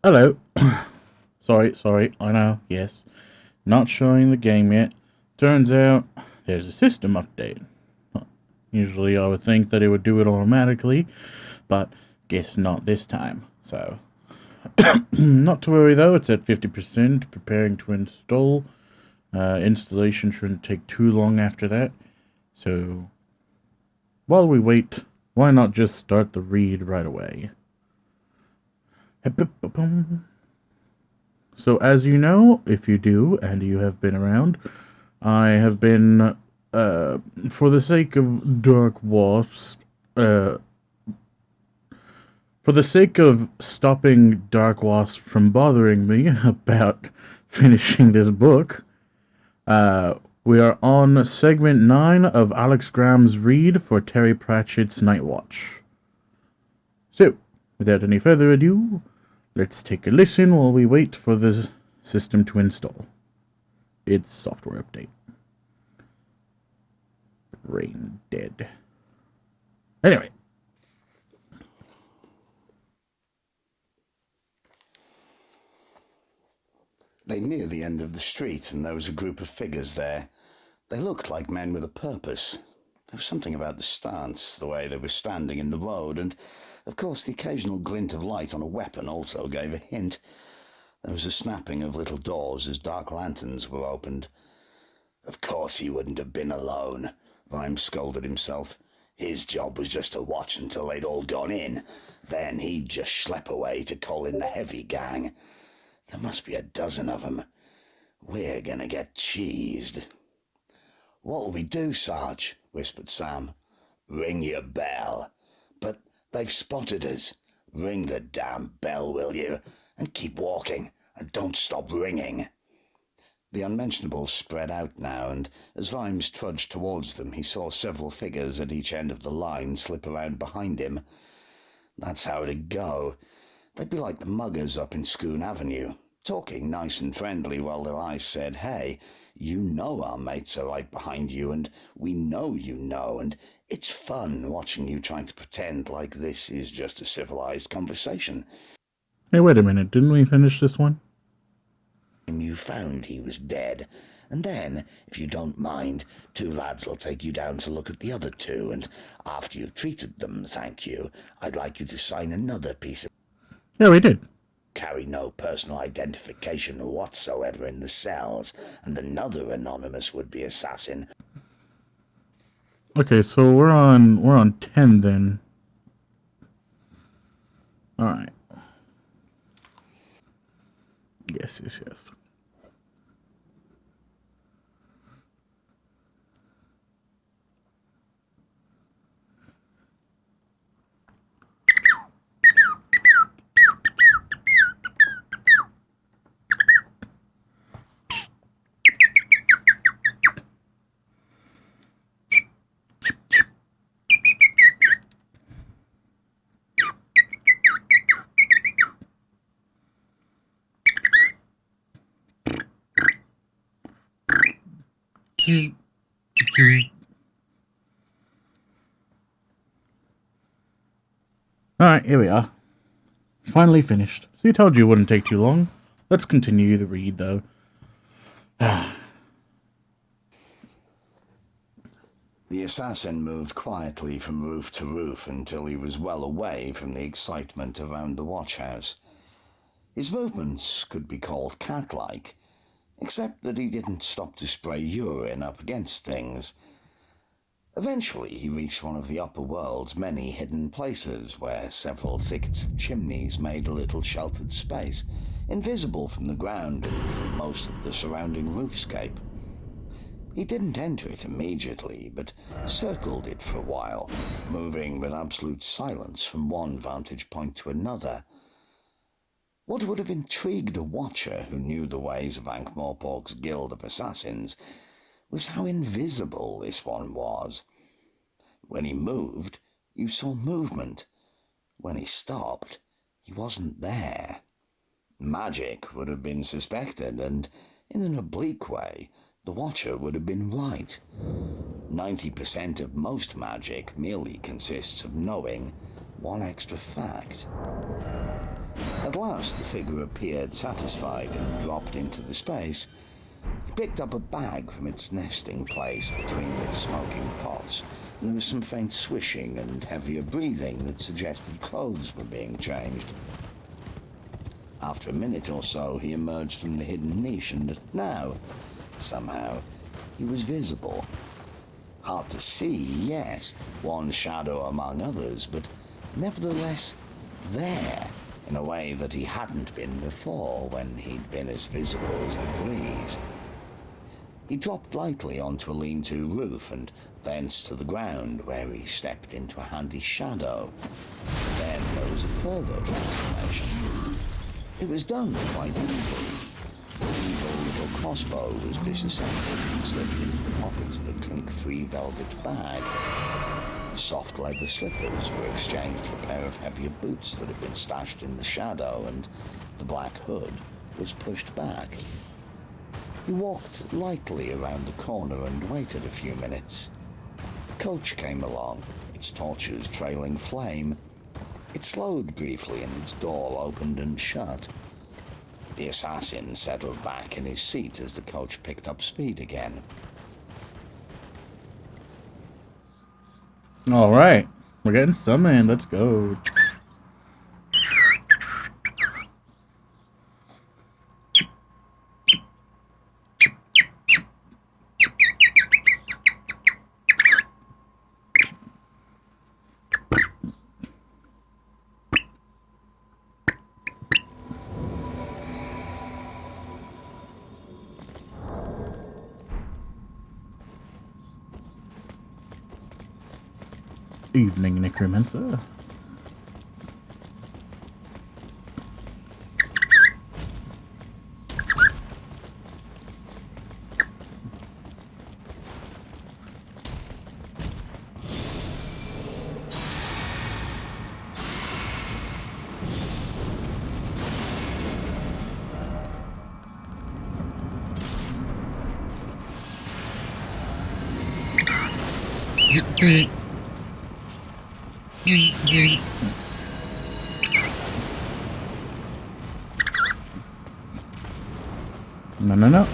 Hello. sorry, I know, yes. Not showing the game yet. Turns out there's a system update. Usually I would think that it would do it automatically, but guess not this time. So, not to worry though, it's at 50%, preparing to install. Installation shouldn't take too long after that. So, while we wait, why not just start the read right away? So, as you know, if you do, and you have been around, I have been, for the sake of Dark Wasp, uh, for the sake of stopping Dark Wasp from bothering me about finishing this book, we are on segment 9 of Alex Graham's read for Terry Pratchett's Night Watch. So, without any further ado, let's take a listen while we wait for the system to install. It's software update. Brain dead. Anyway. They near the end of the street, and there was a group of figures there. They looked like men with a purpose. There was something about the stance, the way they were standing in the road, and, of course, the occasional glint of light on a weapon also gave a hint. There was a snapping of little doors as dark lanterns were opened. Of course he wouldn't have been alone, Vimes scolded himself. His job was just to watch until they'd all gone in. Then he'd just schlep away to call in the heavy gang. There must be a dozen of 'em. We're gonna get cheesed. What'll we do, Sarge? Whispered Sam. Ring your bell. But they've spotted us. Ring the damn bell, will you? And keep walking, and don't stop ringing. The unmentionables spread out now, and as Vimes trudged towards them, he saw several figures at each end of the line slip around behind him. That's how it'd go. They'd be like the muggers up in Scoon Avenue, talking nice and friendly while their eyes said, hey, you know our mates are right behind you, and we know you know, and it's fun watching you trying to pretend like this is just a civilized conversation. Hey, wait a minute, didn't we finish this one? You found he was dead, and then, if you don't mind, 2 lads'll take you down to look at the other 2, and after you've treated them, thank you, I'd like you to sign another piece of... Yeah, we did. Carry no personal identification whatsoever in the cells, and another anonymous would-be assassin. Okay, so we're on 10 then. Alright. Yes. Alright, here we are. Finally finished. See, I told you it wouldn't take too long. Let's continue the read, though. The assassin moved quietly from roof to roof until he was well away from the excitement around the watch-house. His movements could be called cat-like, except that he didn't stop to spray urine up against things. Eventually he reached one of the upper world's many hidden places where several thickets of chimneys made a little sheltered space, invisible from the ground and from most of the surrounding roofscape. He didn't enter it immediately, but circled it for a while, moving with absolute silence from one vantage point to another. What would have intrigued a watcher who knew the ways of Ankh-Morpork's guild of assassins was how invisible this one was. When he moved, you saw movement. When he stopped, he wasn't there. Magic would have been suspected, and in an oblique way, the watcher would have been right. 90% of most magic merely consists of knowing one extra fact. At last the figure appeared satisfied and dropped into the space. He picked up a bag from its nesting place between the smoking pots, and there was some faint swishing and heavier breathing that suggested clothes were being changed. After a minute or so, he emerged from the hidden niche, and now, somehow, he was visible. Hard to see, yes, one shadow among others, but nevertheless there, in a way that he hadn't been before when he'd been as visible as the breeze. He dropped lightly onto a lean-to roof and thence to the ground, where he stepped into a handy shadow. Then there was a further transformation. It was done quite easily. The evil little crossbow was disassembled and slipped into the pockets of a drink-free velvet bag. The soft leather slippers were exchanged for a pair of heavier boots that had been stashed in the shadow, and the black hood was pushed back. He walked lightly around the corner and waited a few minutes. The coach came along, its torches trailing flame. It slowed briefly and its door opened and shut. The assassin settled back in his seat as the coach picked up speed again. Alright, we're getting summoned. Let's go. Evening, Necromancer. No, no, no.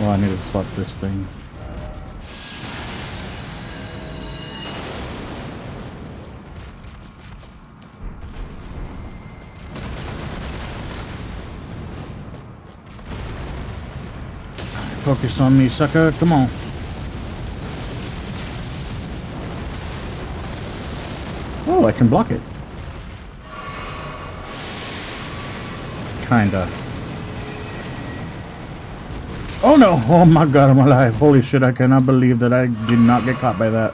Oh, I need to swap this thing. Focus on me, sucker. Come on. Oh, I can block it. Kinda. Oh no! Oh my god, I'm alive. Holy shit, I cannot believe that I did not get caught by that.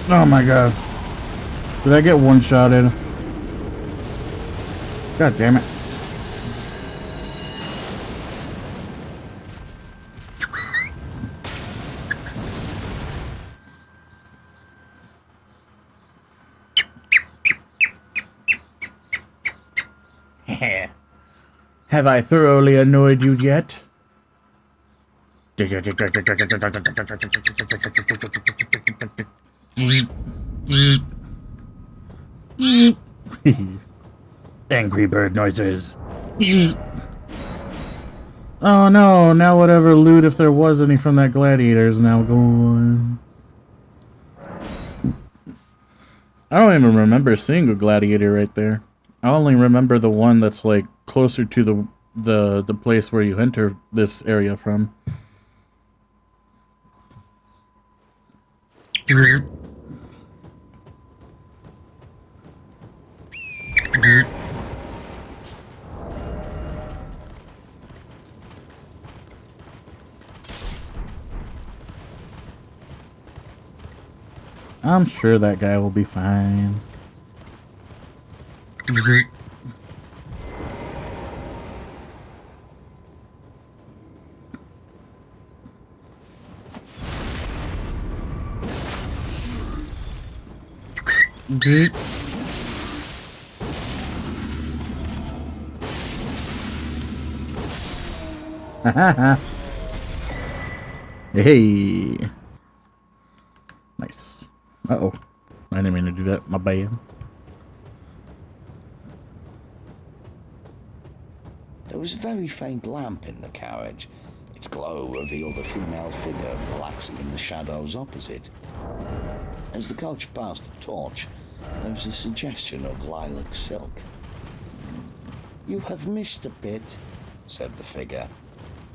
Oh my god. Did I get one-shotted? God damn it. Have I thoroughly annoyed you yet? Angry bird noises. Oh no, now whatever loot, if there was any from that gladiator, is now gone. I don't even remember seeing a gladiator right there. I only remember the one that's like closer to the place where you enter this area from. I'm sure that guy will be fine. Hey. Nice. Uh-oh. I didn't mean to do that. My bad. There was a very faint lamp in the carriage. Its glow revealed a female figure relaxing in the shadows opposite. As the coach passed the torch, there was a suggestion of lilac silk. "You have missed a bit," said the figure.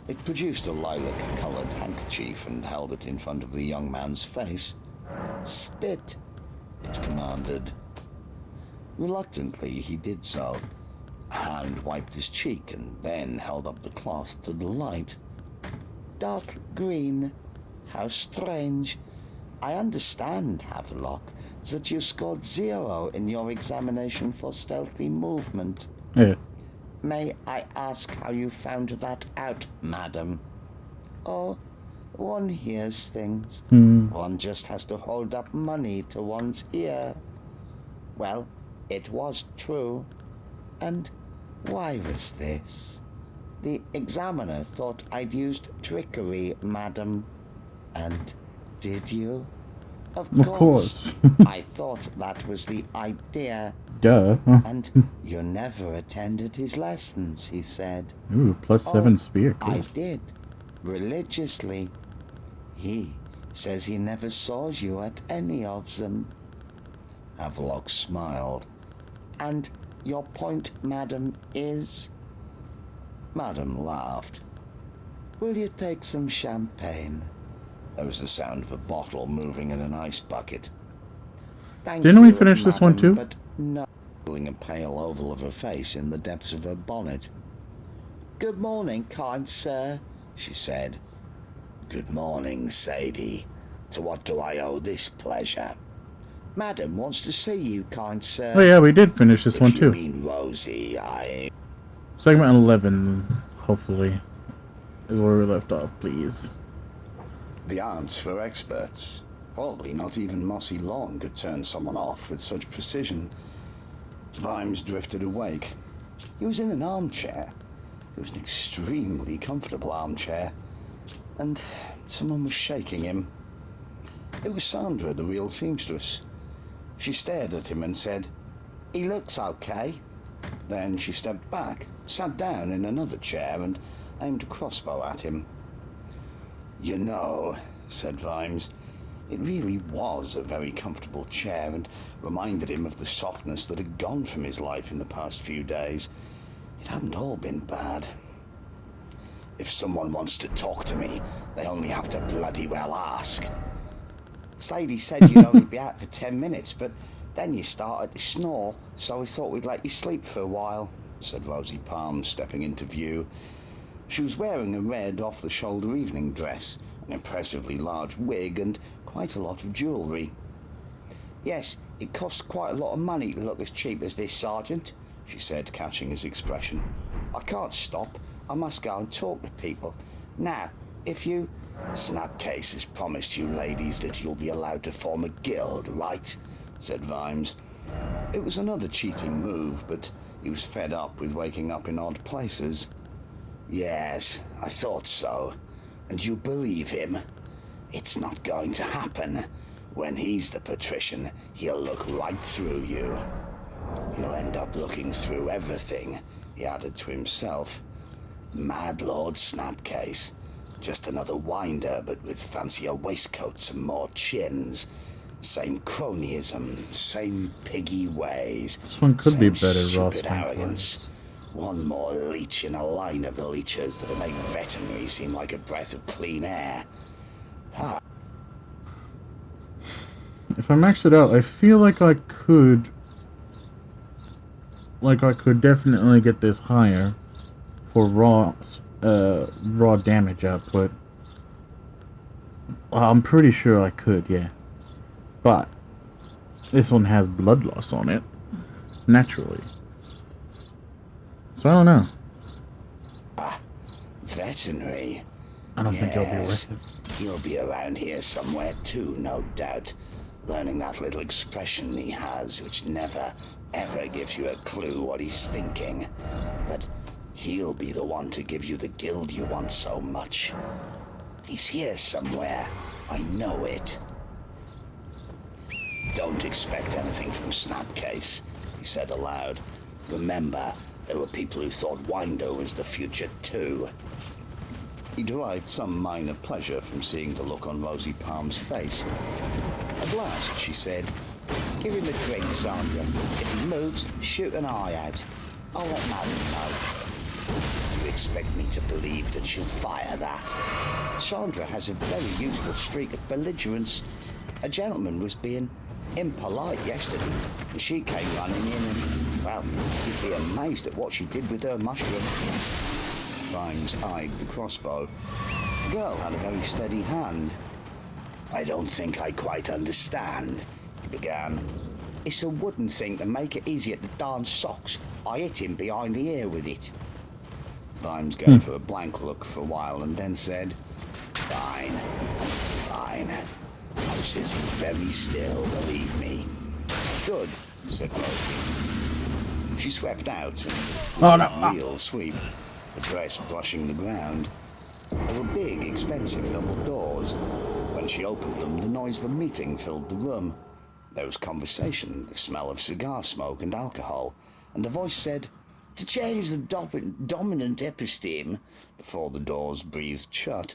It produced a lilac-coloured handkerchief and held it in front of the young man's face. "Spit," it commanded. Reluctantly, he did so. A hand wiped his cheek and then held up the cloth to the light. "Dark green. How strange. I understand, Havelock, that you scored 0 in your examination for stealthy movement. Yeah. May I ask how you found that out, madam?" "Oh, one hears things. One just has to hold up money to one's ear. Well, it was true. And why was this? The examiner thought I'd used trickery, madam. And did you?" Of course. I thought that was the idea. Duh. "And you never attended his lessons," he said. Ooh, +7 spear. Cool. I did. Religiously. He says he never saw you at any of them." Havelock smiled. "And your point, madam, is?" Madam laughed. "Will you take some champagne?" There was the sound of a bottle moving in an ice bucket. "Thank Didn't we you, finish this one madam, too? But no. Pulling a pale oval of her face in the depths of her bonnet. "Good morning, kind sir," she said. "Good morning, Sadie. To what do I owe this pleasure?" "Madam wants to see you, kind sir." Oh yeah, we did finish this If one you too. mean Rosie, Segment 11, hopefully, is where we left off, please. The aunts were experts. Probably not even Mossy Lawn could turn someone off with such precision. Vimes drifted awake. He was in an armchair. It was an extremely comfortable armchair. And someone was shaking him. It was Sandra, the real seamstress. She stared at him and said, "He looks okay." Then she stepped back, sat down in another chair and aimed a crossbow at him. "You know," said Vimes, it really was a very comfortable chair and reminded him of the softness that had gone from his life in the past few days. It hadn't all been bad. "If someone wants to talk to me, they only have to bloody well ask." "Sadie said you'd only be out for 10 minutes, but then you started to snore, so we thought we'd let you sleep for a while," said Rosie Palm, stepping into view. She was wearing a red off-the-shoulder evening dress, an impressively large wig, and quite a lot of jewellery. "Yes, it costs quite a lot of money to look as cheap as this, Sergeant," she said, catching his expression. "I can't stop. I must go and talk to people. Now, if you—" "Snapcase has promised you ladies that you'll be allowed to form a guild, right?" said Vimes. It was another cheating move, but he was fed up with waking up in odd places. "Yes, I thought so. And you believe him? It's not going to happen. When he's the patrician, he'll look right through you. He'll end up looking through everything," he added to himself. "Mad Lord Snapcase. Just another winder, but with fancier waistcoats and more chins. Same cronyism, same piggy ways. This one could be same better, raw stupid strength arrogance. One more leech in a line of the leechers that'll make veterinary seem like a breath of clean air. If I max it out, I feel like I could like I could definitely get this higher for raw damage output. I'm pretty sure I could, yeah. But this one has blood loss on it, naturally. So I don't know. Veterinary. I don't think he'll be Yes, arrested. he'll be around here somewhere too, no doubt. Learning that little expression he has, which never, ever gives you a clue what he's thinking. But he'll be the one to give you the guild you want so much. He's here somewhere. I know it. Don't expect anything from Snapcase, he said aloud. Remember, there were people who thought Windo was the future too. He derived some minor pleasure from seeing the look on Rosie Palm's face. At last, she said, "Give him a drink, Sandra. If he moves, shoot an eye out. I'll let Madam know." Do you expect me to believe that she'll fire that? Sandra has a very useful streak of belligerence. A gentleman was being impolite yesterday, and she came running in and, well, you'd be amazed at what she did with her mushroom. Vimes eyed the crossbow. The girl had a very steady hand. "I don't think I quite understand," he began. "It's a wooden thing to make it easier to darn socks. I hit him behind the ear with it." Vimes gave her a blank look for a while and then said, "Fine, fine. I'm sitting very still, believe me." "Good," said Rosie. She swept out, and it was a real sweep, the dress brushing the ground. There were big, expensive double doors. When she opened them, the noise of a meeting filled the room. There was conversation, the smell of cigar smoke and alcohol, and a voice said, "To change the dominant episteme," before the doors breathed shut.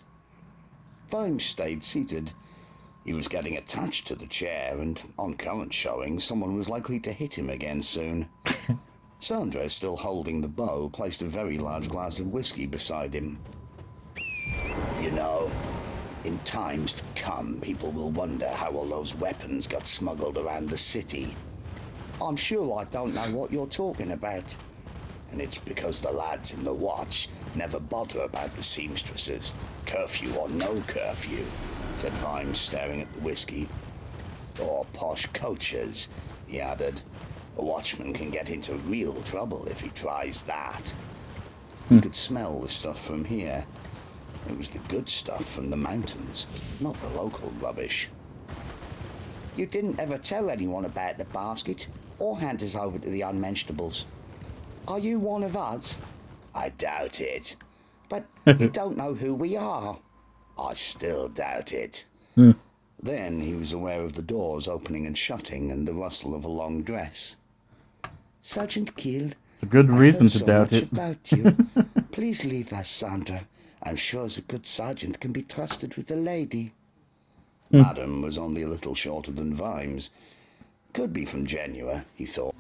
Vimes stayed seated. He was getting attached to the chair, and on current showing, someone was likely to hit him again soon. Sandra, still holding the bow, placed a very large glass of whiskey beside him. "You know, in times to come, people will wonder how all those weapons got smuggled around the city. I'm sure I don't know what you're talking about. And it's because the lads in the watch never bother about the seamstresses, curfew or no curfew," said Vimes, staring at the whiskey. "Or posh coaches," he added. "A watchman can get into real trouble if he tries that." You could smell the stuff from here. It was the good stuff from the mountains, not the local rubbish. "You didn't ever tell anyone about the basket, or hand us over to the unmentionables. Are you one of us?" "I doubt it." "But you don't know who we are." "I still doubt it." Then he was aware of the doors opening and shutting and the rustle of a long dress. "Sergeant Keel, It's a good reason to so doubt much it. about you. Please leave us, Sandra. I'm sure a good sergeant can be trusted with a lady." Madam was only a little shorter than Vimes. Could be from Genua, he thought.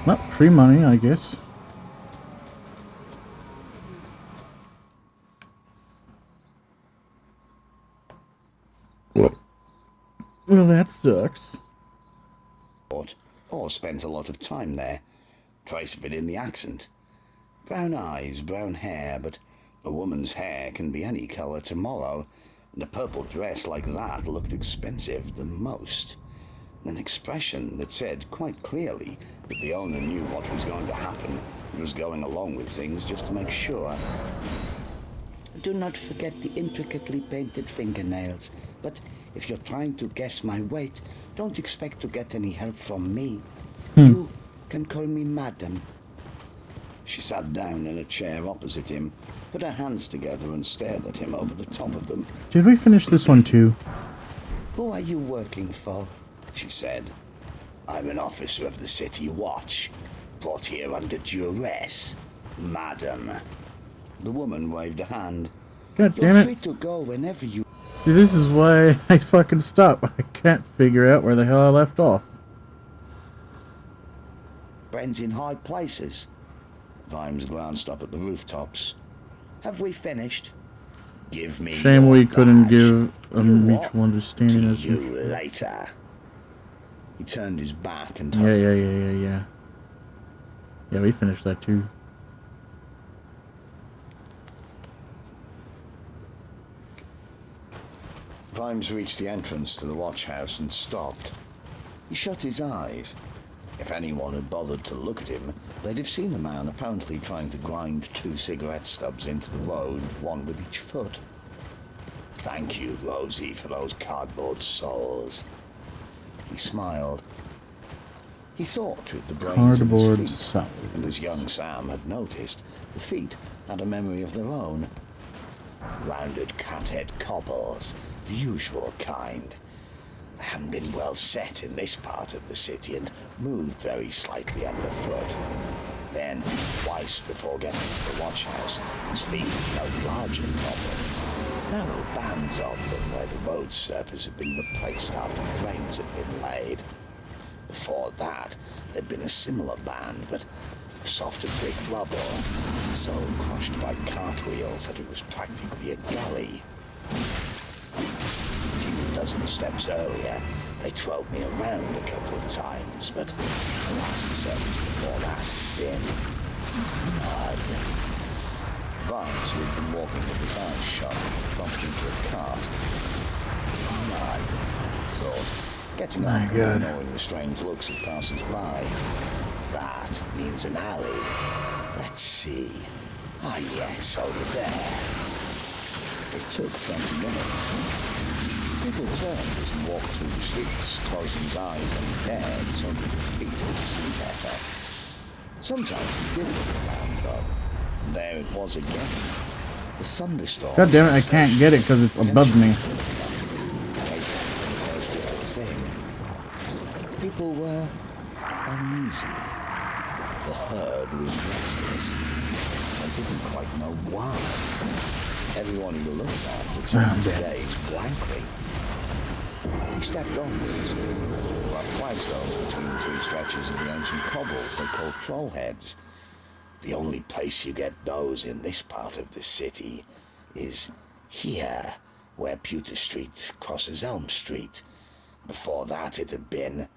Well, free money, I guess. Well, that sucks. Or spent a lot of time there. Trace of it in the accent. Brown eyes, brown hair, but a woman's hair can be any colour tomorrow, and a purple dress like that looked expensive the most. An expression that said quite clearly that the owner knew what was going to happen and was going along with things just to make sure. "Do not forget the intricately painted fingernails, but if you're trying to guess my weight, don't expect to get any help from me. You can call me Madam." She sat down in a chair opposite him, put her hands together and stared at him over the top of them. Did we finish this one too? "Who are you working for?" she said. "I'm an officer of the city watch, brought here under duress, Madam." The woman waved a hand. God "You're damn free it. to go whenever you..." See, this is why I fucking stop. can't figure out where the hell I left off. Friends in high places. Vimes glanced up at the rooftops. Have we finished? Give me Shame your we couldn't badge. give a You mutual what? understanding as See you later. He turned his back and Yeah, we finished that too. Vimes reached the entrance to the watch house and stopped. He shut his eyes. If anyone had bothered to look at him, they'd have seen a man apparently trying to grind 2 cigarette stubs into the road, one with each foot. Thank you, Rosie, for those cardboard souls. He smiled. He thought with the brains in Cardboard his feet, souls. and as young Sam had noticed, the feet had a memory of their own. Rounded cat-head cobbles, the usual kind. They hadn't been well set in this part of the city and moved very slightly underfoot. Then, twice before getting to the watch house, his feet no larger cobbles. Narrow bands of them where the road surface had been replaced after drains had been laid. Before that, there'd been a similar band, but of softer brick rubble, so crushed by cartwheels that it was practically a gully. A few dozen steps earlier, they twirled me around a couple of times, but the last surface before that had been mud. Vimes, who had been walking with his eyes shut, bumped into a cart. Mud, he thought, getting up and ignoring the strange looks of passers-by. That means an alley. Let's see. Ah, yes, over there. It took 20 minutes. People turned as he walked through the streets, closing his eyes when he dared, so that his feet would see better. Sometimes he did look around, though. And there it was again. The thunderstorm. God damn it, I can't get it because it's above me. People were uneasy. The herd was restless. They didn't quite know why. Everyone he looked at returned his gaze blankly. He stepped onwards. There were flagstones between 2 stretches of the ancient cobbles they called trollheads. The only place you get those in this part of the city is here, where Pewter Street crosses Elm Street. Before that it had been,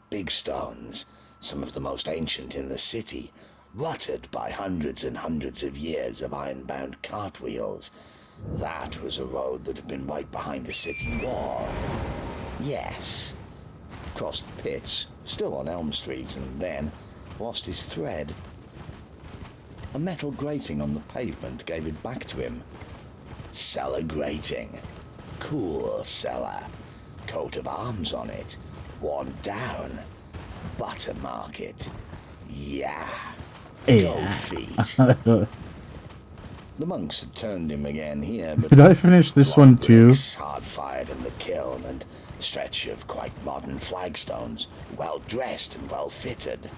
big stones, some of the most ancient in the city, rotted by hundreds and hundreds of years of iron-bound cartwheels. That was a road that had been right behind the city wall. Yes. Crossed the pits, still on Elm Street, and then lost his thread. A metal grating on the pavement gave it back to him. Cellar grating. Cool cellar. Coat of arms on it. Worn down. Butter market. Yeah. Go feet. The monks had turned him again here, but did I finish this one too? Hard-fired in the kiln and a stretch of quite modern flagstones, well-dressed and well-fitted.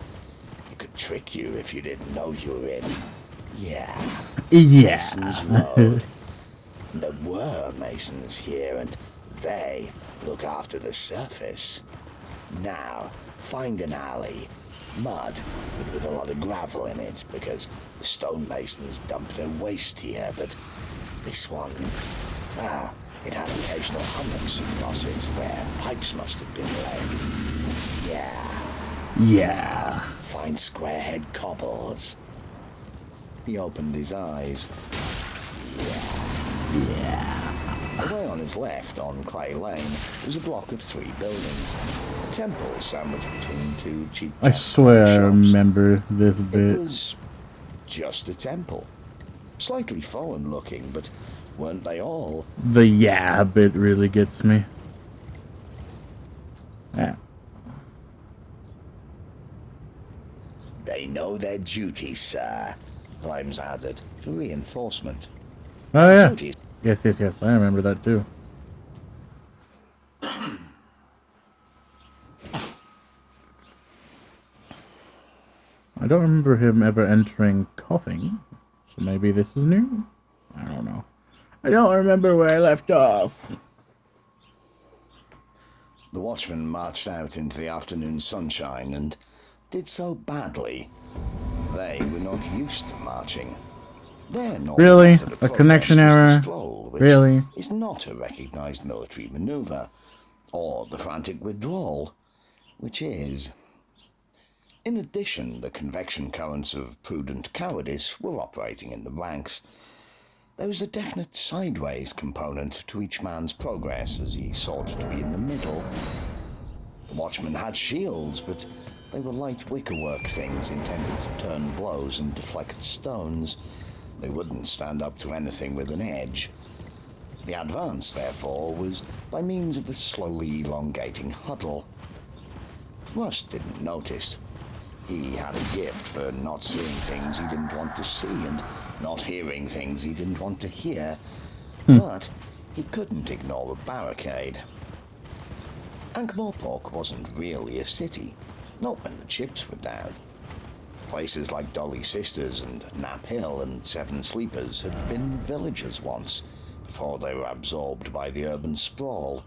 It could trick you if you didn't know you were in. Mason's Road. There were masons here, and they look after the surface. Now, find an alley. Mud, but with a lot of gravel in it, because the stonemasons dump their waste here, but this one, it had occasional hummocks across it where pipes must have been laid. Yeah. Find squarehead cobbles. He opened his eyes. Away on his left, on Clay Lane, was a block of 3 buildings. A temple sandwiched between 2 cheap I swear I shops. remember this It bit. was just a temple. Slightly foreign looking, but weren't they all? The bit really gets me. Yeah. They know their duty, sir, Vimes added, for reinforcement. Oh yeah. Duty. Yes, I remember that too. I don't remember him ever entering coughing, so maybe this is new? I don't know. I don't remember where I left off. The watchmen marched out into the afternoon sunshine and did so badly. They were not used to marching. Their normal Really? method of A connection protest was error? the stroll, which Really? is not a recognized military maneuver, or the frantic withdrawal, which is. In addition, the convection currents of prudent cowardice were operating in the ranks. There was a definite sideways component to each man's progress as he sought to be in the middle. The watchmen had shields, but they were light wickerwork things intended to turn blows and deflect stones. They wouldn't stand up to anything with an edge. The advance, therefore, was by means of a slowly elongating huddle. Russ didn't notice. He had a gift for not seeing things he didn't want to see and not hearing things he didn't want to hear. But he couldn't ignore a barricade. Ankh-Morpork wasn't really a city, not when the chips were down. Places like Dolly Sisters and Knapp Hill and Seven Sleepers had been villages once, before they were absorbed by the urban sprawl.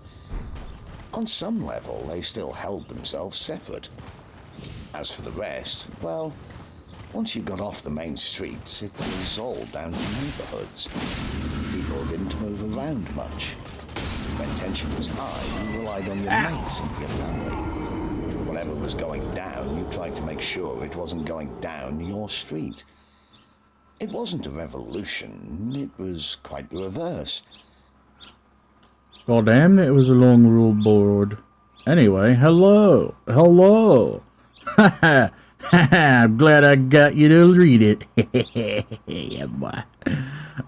On some level, they still held themselves separate. As for the rest, well, once you got off the main streets, it was all down to neighborhoods. People didn't move around much. When tension was high, you relied on your mates and your family. Whatever was going down, you tried to make sure it wasn't going down your street. It wasn't a revolution, it was quite the reverse. God damn, it was a long rule board. Anyway, hello. Hello. Haha. I'm glad I got you to read it. Yeah, boy.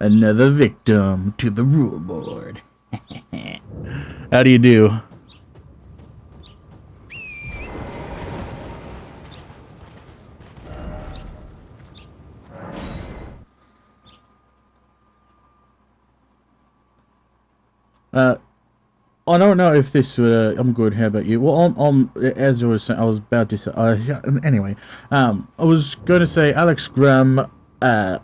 Another victim to the rule board. How do you do? I don't know if this. I'm good. How about you? Well, as I was saying, I was about to say. Yeah, anyway, I was going to say Alex Graham. I'm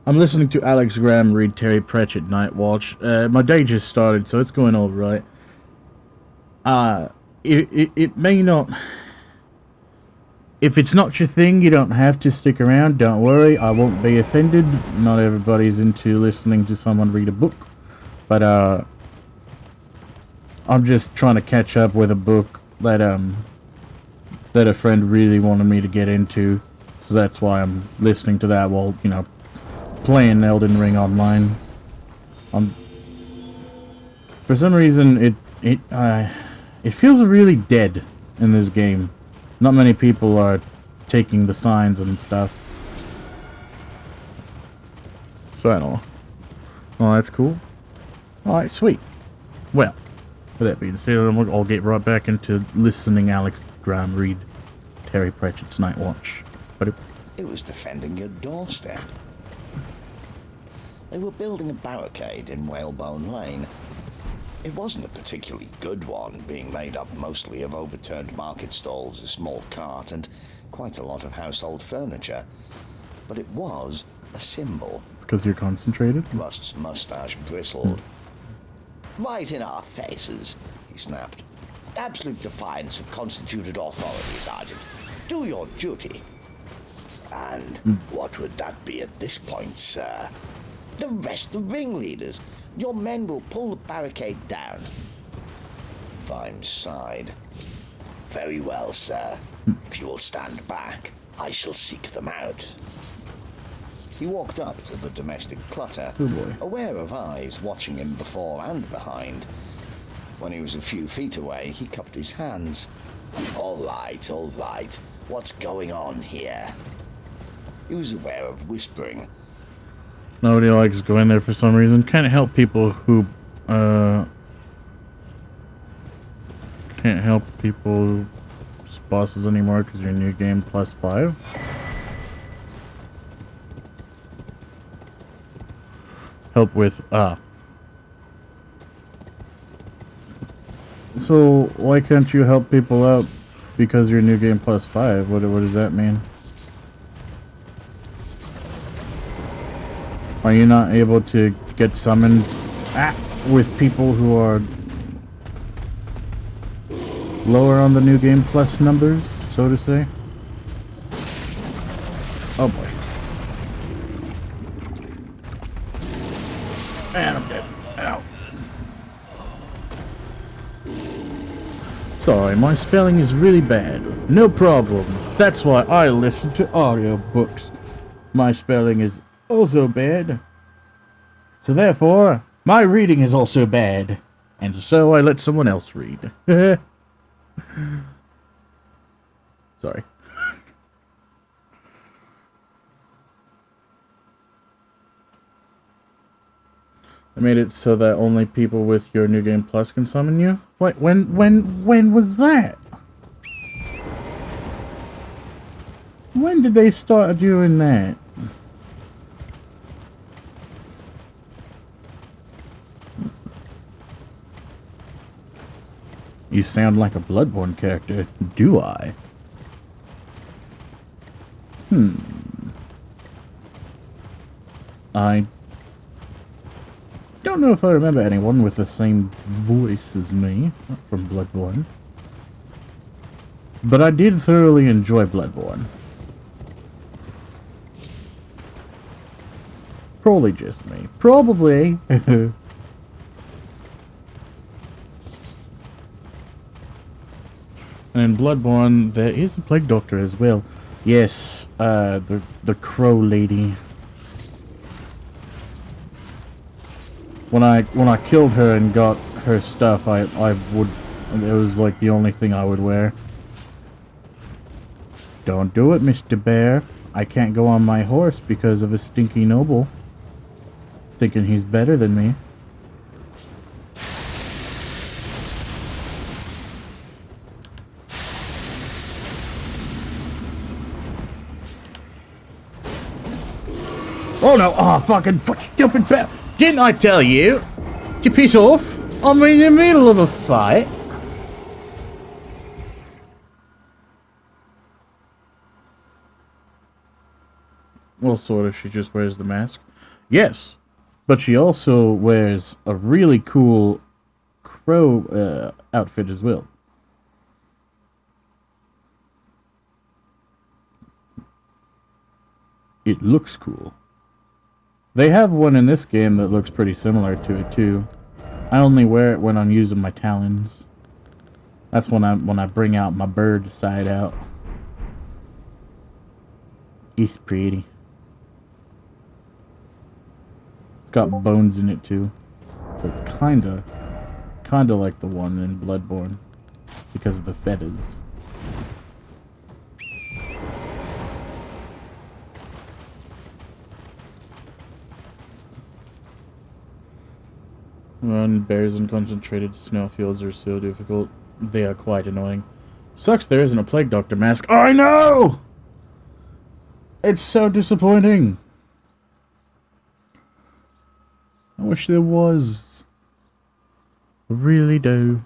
listening to Alex Graham read Terry Pratchett Night Watch. My day just started, so it's going all right. It may not. If it's not your thing, you don't have to stick around. Don't worry, I won't be offended. Not everybody's into listening to someone read a book, but I'm just trying to catch up with a book that that a friend really wanted me to get into, so that's why I'm listening to that while, you know, playing Elden Ring online. For some reason it feels really dead in this game. Not many people are taking the signs and stuff. So I don't know. Oh, that's cool. Alright, sweet. Well, with that being said, I'll get right back into listening Alex Graham read Terry Pratchett's Night Watch. But It was defending your doorstep. They were building a barricade in Whalebone Lane. It wasn't a particularly good one, being made up mostly of overturned market stalls, a small cart, and quite a lot of household furniture. But it was a symbol. it's because you're concentrated? Rust's mustache bristled. Right in our faces, he snapped. Absolute defiance of constituted authority, Sergeant. Do your duty. And what would that be at this point, sir? Arrest the ringleaders. Your men will pull the barricade down. Vimes sighed. Very well, sir. If you will stand back, I shall seek them out. He walked up to the domestic clutter, Oh boy. aware of eyes watching him before and behind. When he was a few feet away, he cupped his hands. All right, all right. What's going on here? He was aware of whispering. Nobody likes going there for some reason. Can't help people who, can't help people's bosses anymore because your new game +5. Help with, So, why can't you help people out because your new game +5? What does that mean? Are you not able to get summoned with people who are lower on the New Game Plus numbers, so to say. Oh boy. And I'm dead. Ow. Sorry, my spelling is really bad. No problem. That's why I listen to audiobooks. My spelling is also bad. So therefore, my reading is also bad. And so I let someone else read. Sorry. I made it so that only people with your New Game Plus can summon you? Wait, when was that? When did they start doing that? You sound like a Bloodborne character, do I? I don't know if I remember anyone with the same voice as me from Bloodborne. But I did thoroughly enjoy Bloodborne. Probably just me. Probably. And in Bloodborne, there is a Plague Doctor as well. Yes, the Crow Lady. When I killed her and got her stuff, it was like the only thing I would wear. Don't do it, Mr. Bear. I can't go on my horse because of a stinky noble. Thinking he's better than me. Oh no! Oh, fucking stupid bear! Didn't I tell you to piss off? I'm in the middle of a fight. Well, sort of. She just wears the mask. Yes, but she also wears a really cool crow outfit as well. It looks cool. They have one in this game that looks pretty similar to it too. I only wear it when I'm using my talons. That's when I bring out my bird side out. It's pretty. It's got bones in it too. So it's kinda like the one in Bloodborne. Because of the feathers. Run bears in concentrated snowfields are so difficult. They are quite annoying. Sucks there isn't a Plague Doctor mask. I know! It's so disappointing. I wish there was. I really do.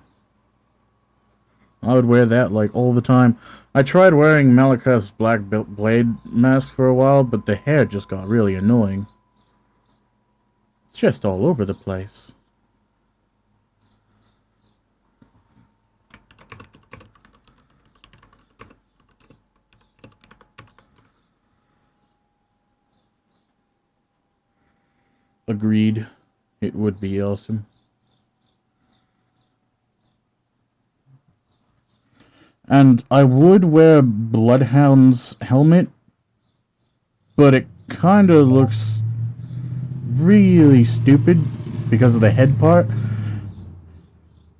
I would wear that like all the time. I tried wearing Malekith's Black Blade mask for a while, but the hair just got really annoying. It's just all over the place. Agreed. It would be awesome. And I would wear Bloodhound's helmet, but it kind of looks really stupid because of the head part.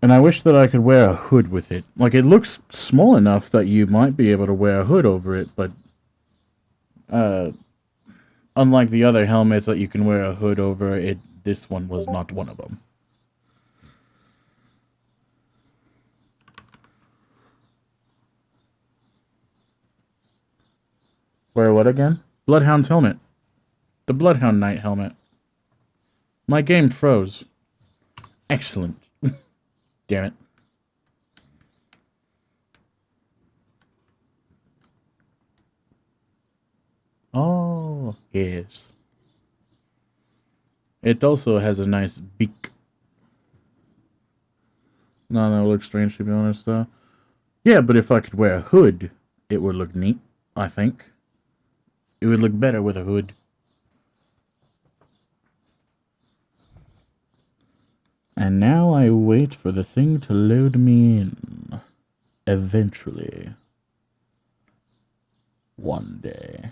And I wish that I could wear a hood with it. Like, it looks small enough that you might be able to wear a hood over it, but unlike the other helmets that you can wear a hood over, this one was not one of them. Wear what again? Bloodhound's helmet. The Bloodhound Knight helmet. My game froze. Excellent. Damn it. Oh, yes. It also has a nice beak. No, that looks strange to be honest, though. Yeah, but if I could wear a hood, it would look neat, I think. It would look better with a hood. And now I wait for the thing to load me in. Eventually. One day.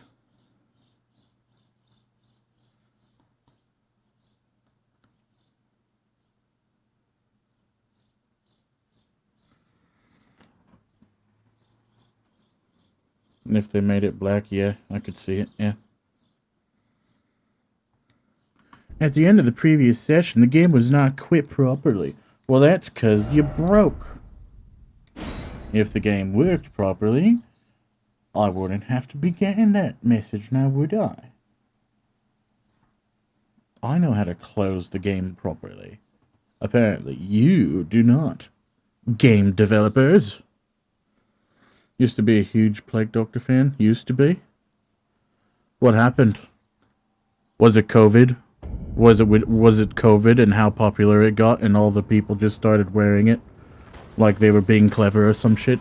And if they made it black, yeah, I could see it, yeah. At the end of the previous session, the game was not quit properly. Well, that's 'cause you broke. If the game worked properly, I wouldn't have to be getting that message now, would I? I know how to close the game properly. Apparently, you do not. Game developers. Used to be a huge Plague Doctor fan. Used to be. What happened? Was it COVID? Was it COVID and how popular it got and all the people just started wearing it? Like they were being clever or some shit?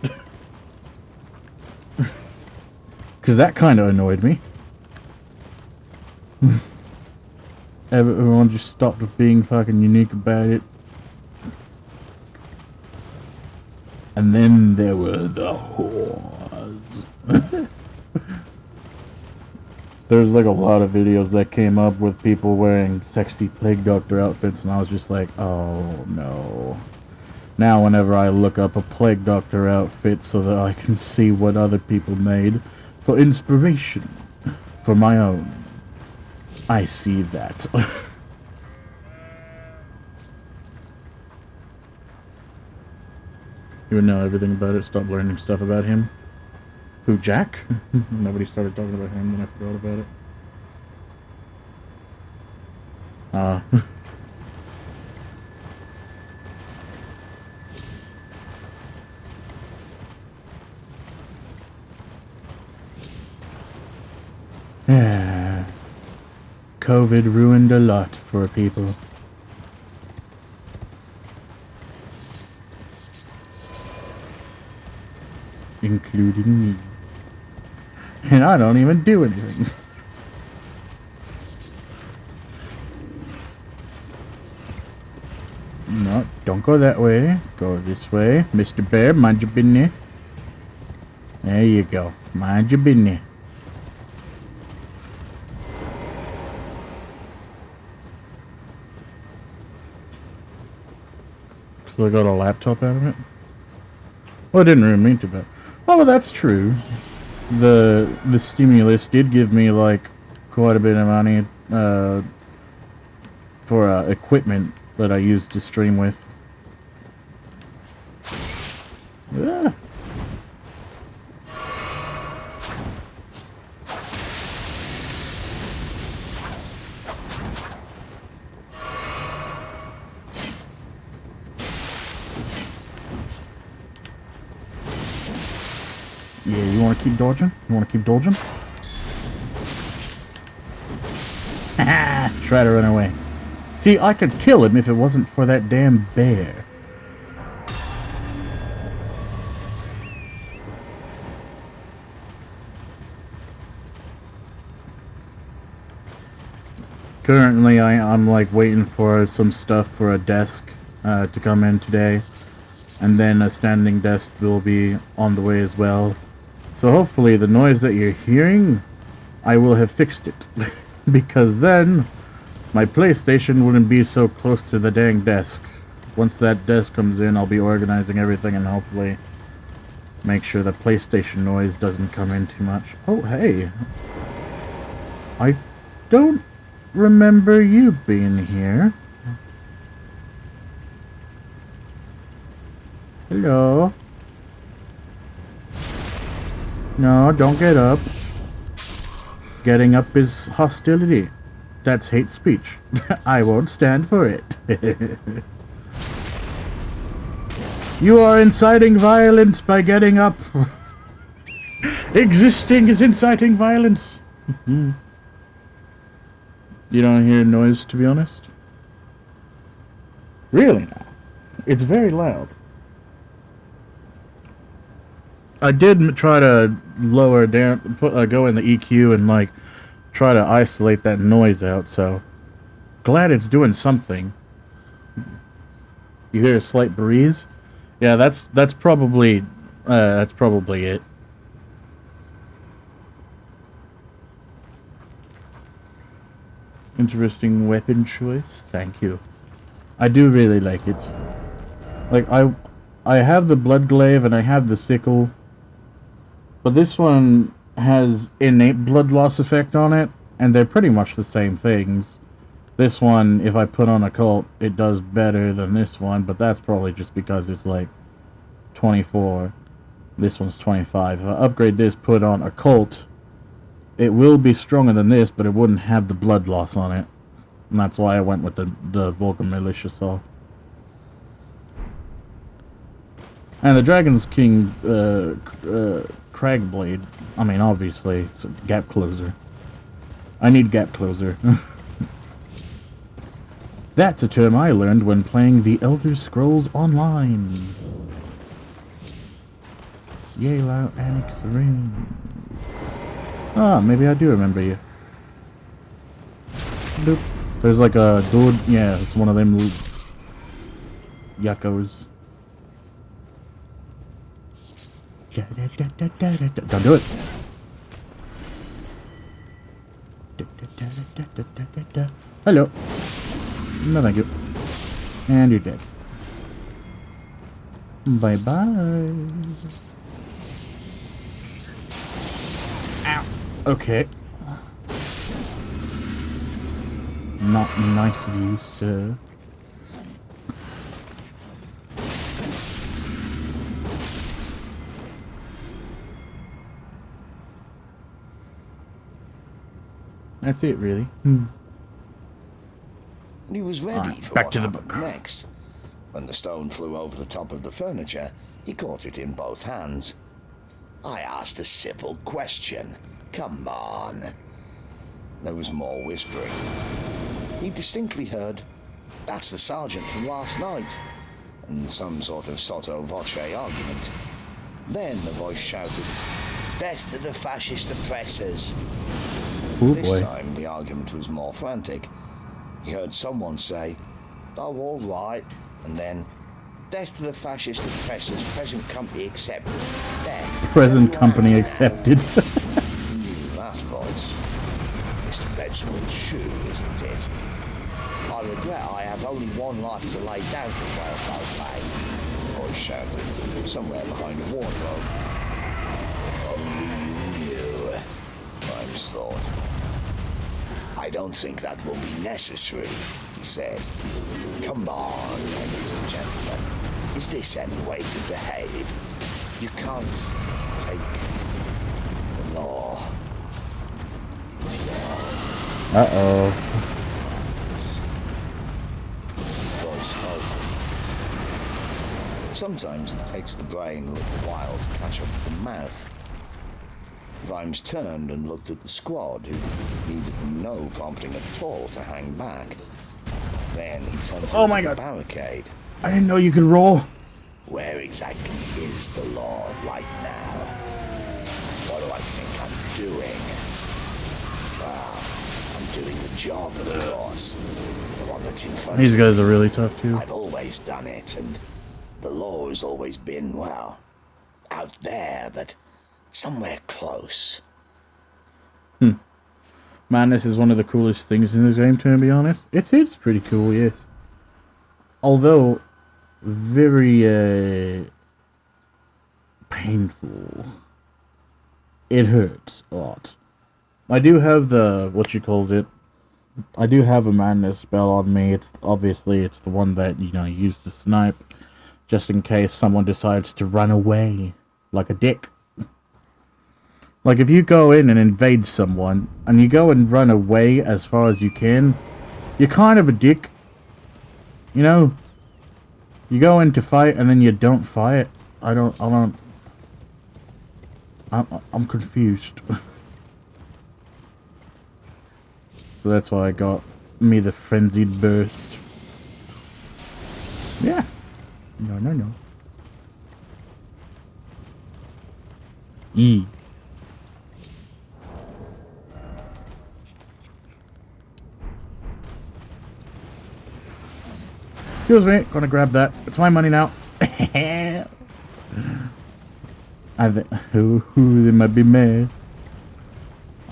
Because that kind of annoyed me. Everyone just stopped being fucking unique about it. And then there were the whores. There's like a lot of videos that came up with people wearing sexy Plague Doctor outfits, and I was just like, oh no. Now whenever I look up a Plague Doctor outfit so that I can see what other people made for inspiration for my own, I see that. You would know everything about it, stop learning stuff about him. Who, Jack? Nobody started talking about him, then I forgot about it. Yeah. COVID ruined a lot for people. Including me. And I don't even do anything. No, don't go that way. Go this way. Mr. Bear, mind your business. There you go. Mind your business. So I got a laptop out of it? Well, I didn't really mean to, but... Oh, well, that's true. The stimulus did give me, like, quite a bit of money, for, equipment that I used to stream with. Yeah. Yeah, you want to keep dodging? You want to keep dodging? Try to run away. See, I could kill him if it wasn't for that damn bear. Currently, I'm like waiting for some stuff for a desk to come in today. And then a standing desk will be on the way as well. So hopefully the noise that you're hearing, I will have fixed it. Because then, my PlayStation wouldn't be so close to the dang desk. Once that desk comes in, I'll be organizing everything and hopefully make sure the PlayStation noise doesn't come in too much. Oh, hey. I don't remember you being here. Hello? No, don't get up. Getting up is hostility. That's hate speech. I won't stand for it. You are inciting violence by getting up. Existing is inciting violence. You don't hear noise, to be honest? Really now? It's very loud. I did try to lower down, go in the EQ and like try to isolate that noise out. So glad it's doing something. You hear a slight breeze? Yeah, that's probably it. Interesting weapon choice. Thank you. I do really like it. Like I have the blood glaive and I have the sickle, but this one has innate blood loss effect on it, and they're pretty much the same things. This one, if I put on a cult, it does better than this one, but that's probably just because it's like 24. This one's 25. If I upgrade this, put on a cult, it will be stronger than this, but it wouldn't have the blood loss on it. And that's why I went with the Vulcan Militia Saw. And the Dragon's King Crag Blade, I mean, obviously, it's a gap closer. I need gap closer. That's a term I learned when playing the Elder Scrolls Online. Yale Annex Rings. Ah, maybe I do remember you. Boop. There's like a dude, yeah, it's one of them yuckos. Don't do it. Hello. No, thank you. And you're dead. Bye-bye. Ow. Okay. Not nice of you, sir. That's it, really. He was ready for back what to the happened book. next. When the stone flew over the top of the furniture, he caught it in both hands. I asked a civil question. Come on. There was more whispering. He distinctly heard, "That's the sergeant from last night," and some sort of sotto voce argument. Then the voice shouted, "Death to the fascist oppressors." Oh, This boy. time the argument was more frantic. He heard someone say, "Oh, all right," and then, "Death to the fascist oppressors, present company accepted." Then, Present company accepted. that voice. Mr. Benjamin Shoe, isn't it? "I regret I have only one life to lay down for well, Bay," the voice shouted from somewhere behind a wardrobe. "Only you," Grimes thought. "I don't think that will be necessary," he said. "Come on, ladies and gentlemen. Is this any way to behave? You can't take the law into your own." Uh-oh. Voice faltered. Sometimes it takes the brain a little while to catch up with the mouth. Vimes turned and looked at the squad, who needed no prompting at all to hang back. Then he turned to the barricade. I didn't know you could roll. "Where exactly is the law right now? What do I think I'm doing?" "Well, I'm doing the job, of course. The one that's in front These of me. guys are really tough, too. I've always done it, and the law has always been, well, out there, but somewhere close." Madness is one of the coolest things in this game, to be honest. It's pretty cool, yes. Although, very, painful. It hurts a lot. I do have I do have a madness spell on me. It's the one that, you use to snipe, just in case someone decides to run away, like a dick. Like, if you go in and invade someone, and you go and run away as far as you can, you're kind of a dick. You know? You go in to fight, and then you don't fight. I'm confused. So that's why I got me the Frenzied Burst. Yeah. No. E. Excuse me, gonna grab that. It's my money now. They might be mad.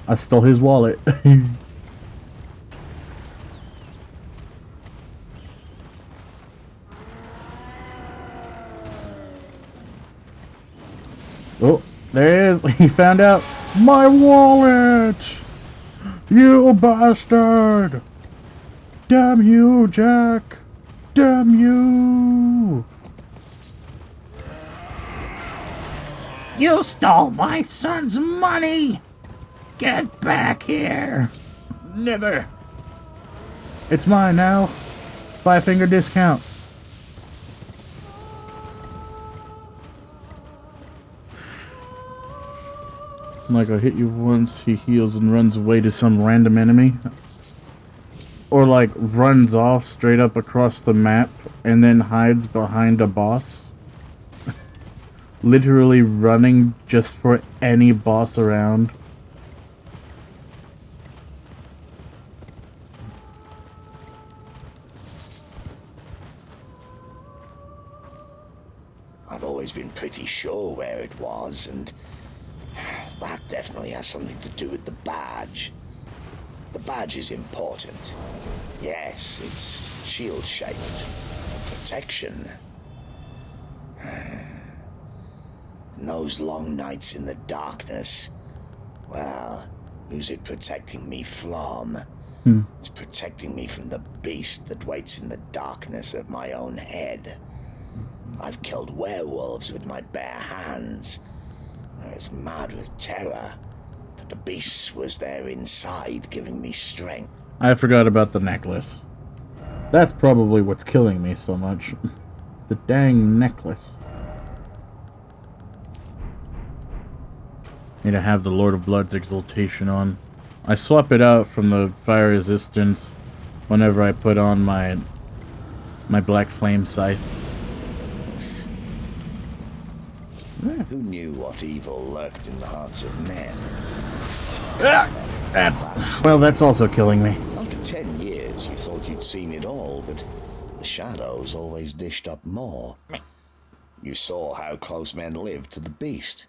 I stole his wallet. Oh, there it is. He found out. My wallet! You bastard! Damn you, Jack! Damn you! You stole my son's money! Get back here! Never! It's mine now. 5-finger discount. Like, I hit you once, he heals and runs away to some random enemy. Or, like, runs off straight up across the map and then hides behind a boss. Literally running just for any boss around. I've always been pretty sure where it was, and that definitely has something to do with the badge. The badge is important. Yes, it's shield-shaped. Protection. And those long nights in the darkness, well, who's it protecting me from? It's protecting me from the beast that waits in the darkness of my own head. I've killed werewolves with my bare hands. I was mad with terror, but the beast was there inside, giving me strength. I forgot about the necklace. That's probably what's killing me so much. The dang necklace. Need to have the Lord of Blood's exaltation on. I swap it out from the fire resistance whenever I put on my black flame scythe. Who knew what evil lurked in the hearts of men? That's also killing me. After 10 years, you thought you'd seen it all, but the shadows always dished up more. You saw how close men lived to the beast.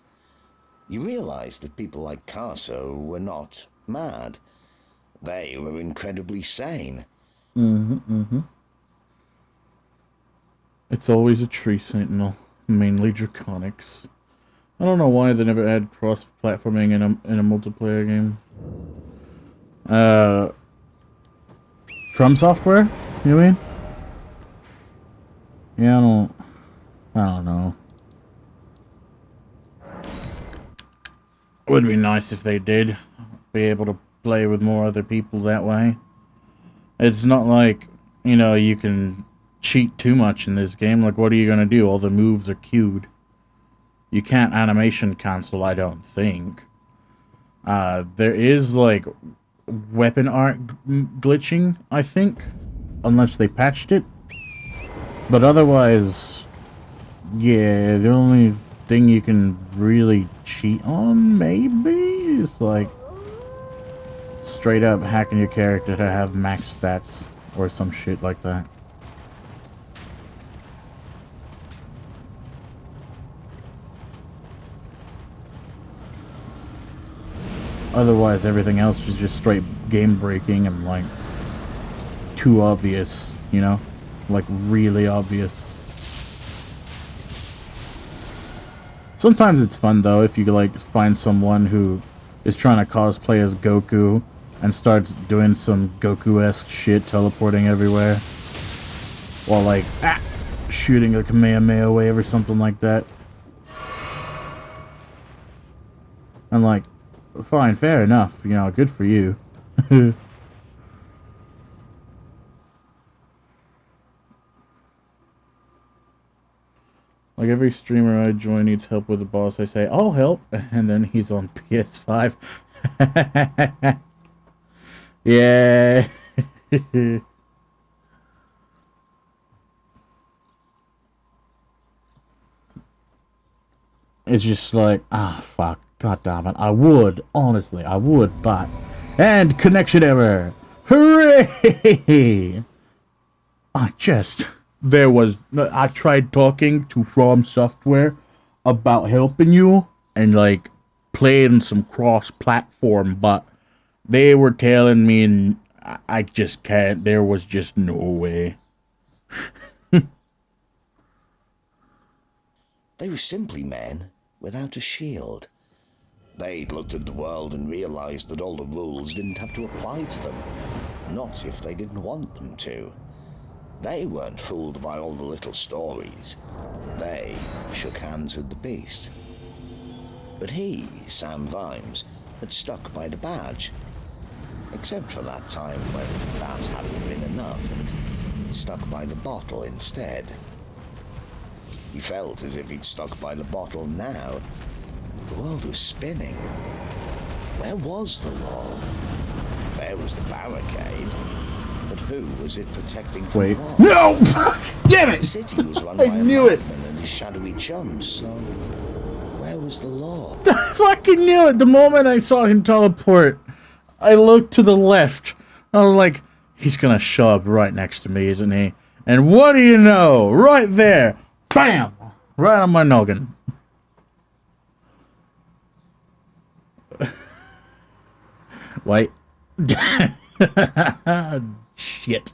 You realized that people like Carso were not mad. They were incredibly sane. It's always a tree sentinel, mainly draconics. I don't know why they never add cross-platforming in a multiplayer game. From Software? You mean? Yeah, I don't know. It would be nice if they did be able to play with more other people that way. It's not like, you can cheat too much in this game. Like, what are you gonna do? All the moves are queued. You can't animation cancel, I don't think. There is, like, weapon art glitching, I think. Unless they patched it. But otherwise, yeah, the only thing you can really cheat on, maybe, is, like, straight up hacking your character to have max stats. Or some shit like that. Otherwise, everything else is just straight game breaking and, like, too obvious, Like, really obvious. Sometimes it's fun, though, if you, like, find someone who is trying to cosplay as Goku and starts doing some Goku-esque shit, teleporting everywhere. While, like, shooting a Kamehameha wave or something like that. And, like, fine, fair enough, good for you. Like, every streamer I join needs help with the boss, I say, I'll help, and then he's on PS5. Yeah. it's just like, fuck, god damn it. I would, honestly, I would, but... And connection error! Hooray! I tried talking to From Software about helping you and, like, playing some cross-platform, but they were telling me, and I just can't. There was just no way. They were simply men without a shield. They'd looked at the world and realized that all the rules didn't have to apply to them. Not if they didn't want them to. They weren't fooled by all the little stories. They shook hands with the beast. But he, Sam Vimes, had stuck by the badge. Except for that time when that hadn't been enough and stuck by the bottle instead. He felt as if he'd stuck by the bottle now. The world was spinning. Where was the law? There was the barricade. But who was it protecting from Wait. what? No! Fuck! Damn it! The city was run by a knew it. madman and his shadowy chums, so where was the law? I fucking knew it! The moment I saw him teleport, I looked to the left. I was like, he's gonna show up right next to me, isn't he? And what do you know? Right there! Bam! Right on my noggin. Wait. Shit.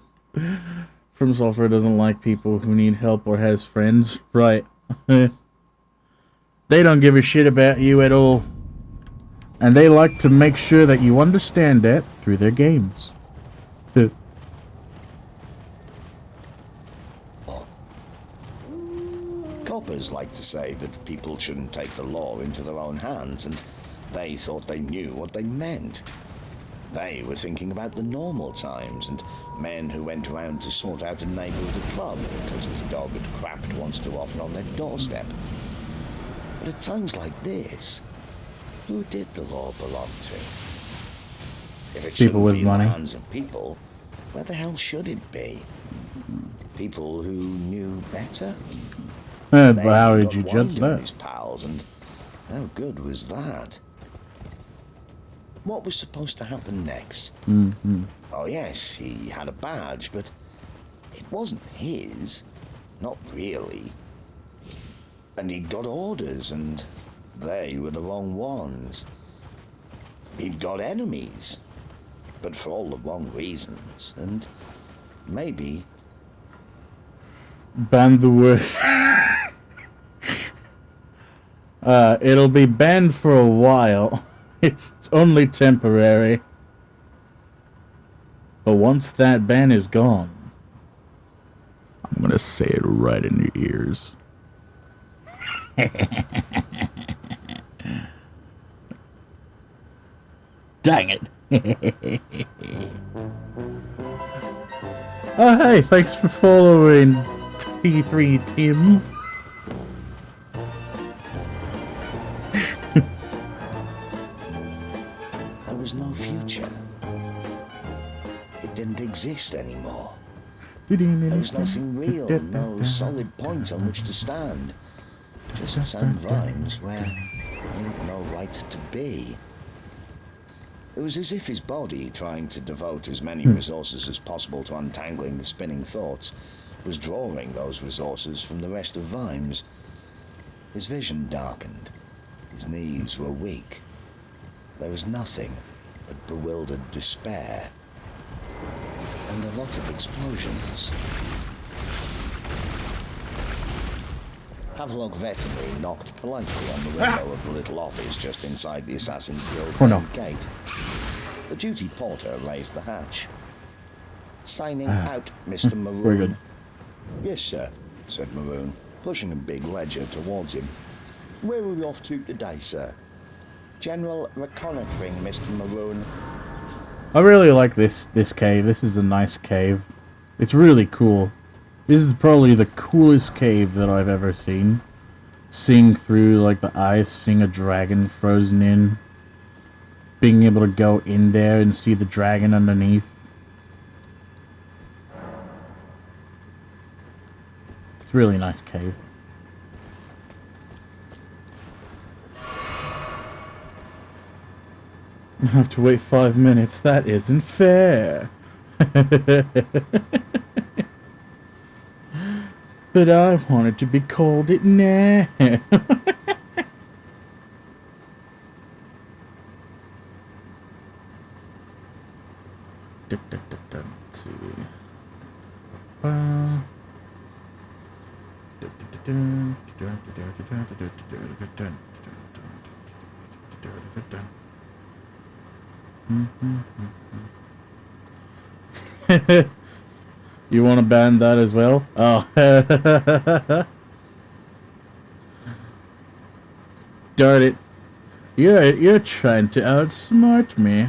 From Software doesn't like people who need help or has friends. Right. They don't give a shit about you at all. And they like to make sure that you understand that through their games. Coppers like to say that people shouldn't take the law into their own hands, and they thought they knew what they meant. They were thinking about the normal times and men who went around to sort out a neighbour at a club because his dog had crapped once too often on their doorstep. But at times like this, who did the law belong to? If it People shouldn't with be money. in the hands of people, where the hell should it be? People who knew better? But how They did got you judge winder than that? his pals, and how good was that? What was supposed to happen next? Oh yes, he had a badge, but it wasn't his. Not really. And he'd got orders, and they were the wrong ones. He'd got enemies, but for all the wrong reasons, and maybe... Ban the word. It'll be banned for a while. It's only temporary. But once that ban is gone, I'm gonna say it right in your ears. Dang it. Oh, hey, thanks for following T3 Tim. There was no future. It didn't exist anymore. There was nothing real, no solid point on which to stand. Just Sam Vimes where he had no right to be. It was as if his body, trying to devote as many resources as possible to untangling the spinning thoughts, was drawing those resources from the rest of Vimes. His vision darkened. His knees were weak. There was nothing but bewildered despair. And a lot of explosions. Havelock Veterinary knocked politely on the window of the little office just inside the Assassin's Guild main gate. The duty porter raised the hatch. Signing out, Mr. Maroon. Very good. Yes, sir, said Maroon, pushing a big ledger towards him. Where are we off to today, sir? General reconnoitering, Mr. Maroon. I really like this cave. This is a nice cave. It's really cool. This is probably the coolest cave that I've ever seen. Seeing through, like, the ice, seeing a dragon frozen in. Being able to go in there and see the dragon underneath. It's a really nice cave. I have to wait 5 minutes. That isn't fair. But I wanted to be called it now. Let's see. You want to ban that as well? Oh. Darn it. You're trying to outsmart me.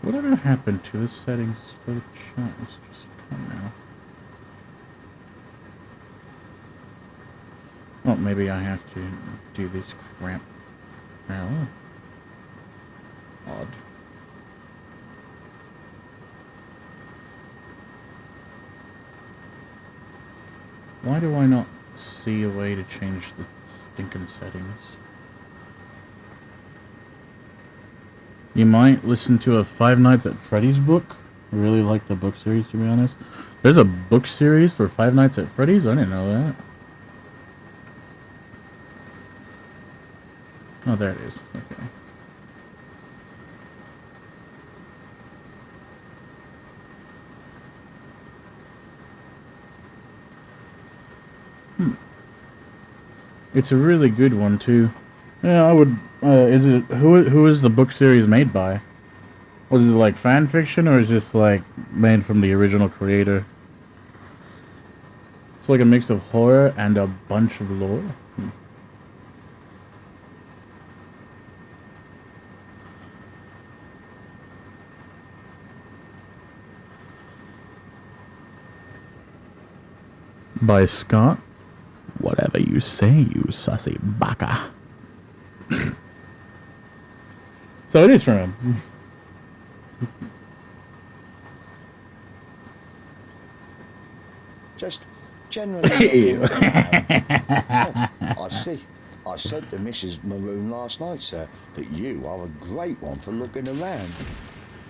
Whatever happened to the settings for the chat? It's just gone now. Well, maybe I have to do this crap now. Odd. Why do I not see a way to change the stinking settings? You might listen to a Five Nights at Freddy's book. I really like the book series, to be honest. There's a book series for Five Nights at Freddy's? I didn't know that. Oh, there it is. Okay. It's a really good one, too. Yeah, I would... is it... Who is the book series made by? Was it, like, fan fiction, or is it just, like, made from the original creator? It's like a mix of horror and a bunch of lore. By Scott? Whatever you say, you sussy baka. So it is from him. Just generally. Oh, I see. I said to Mrs. Maroon last night, sir, that you are a great one for looking around.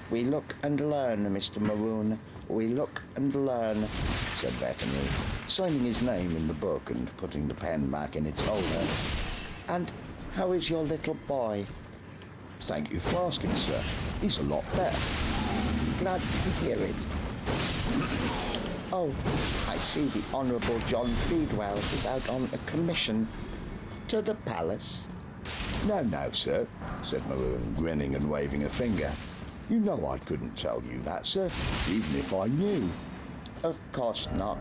We look and learn, Mr. Maroon. We look and learn, said Veterinary, signing his name in the book and putting the pen back in its holder. And how is your little boy? Thank you for asking, sir. He's a lot better. Glad to hear it. Oh, I see the Honourable John Feedwell is out on a commission. To the palace? No, sir, said Maroon, grinning and waving a finger. You know I couldn't tell you that, sir, even if I knew. Of course not.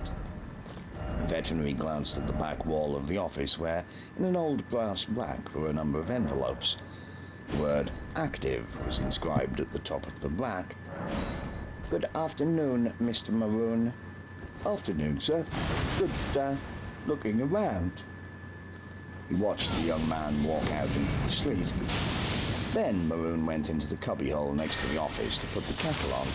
Veterinary glanced at the back wall of the office where, in an old brass rack, were a number of envelopes. The word active was inscribed at the top of the rack. Good afternoon, Mr. Maroon. Afternoon, sir. Good, looking around. He watched the young man walk out into the street. Then Maroon went into the cubbyhole next to the office to put the kettle on.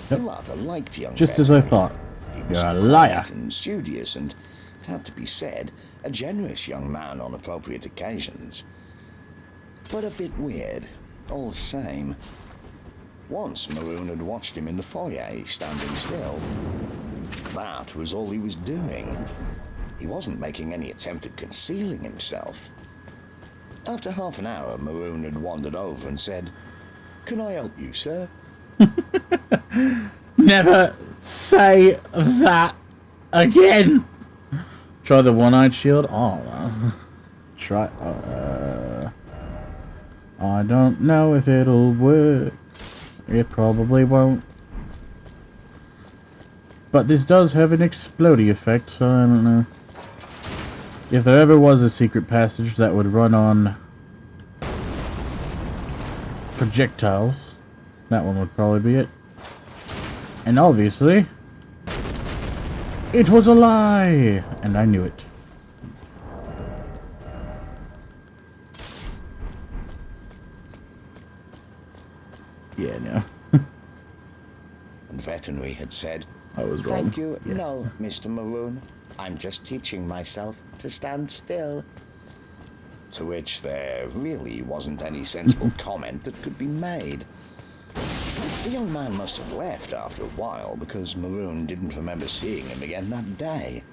He rather liked young Just as I thought. He was You're a liar. and studious and, it had to be said, a generous young man on appropriate occasions. But a bit weird, all the same. Once Maroon had watched him in the foyer, standing still. That was all he was doing. He wasn't making any attempt at concealing himself. After half an hour, Maroon had wandered over and said, "Can I help you, sir?" Never say that again. Try the one-eyed shield. Oh, try. I don't know if it'll work. It probably won't. But this does have an explodey effect, so I don't know. If there ever was a secret passage that would run on projectiles, that one would probably be it. And obviously, it was a lie! And I knew it. Yeah, no. And Veterinary had said, I was wrong. Thank you. Yes. No, Mr. Maroon. I'm just teaching myself to stand still. to which there really wasn't any sensible comment that could be made. The young man must have left after a while because Maroon didn't remember seeing him again that day.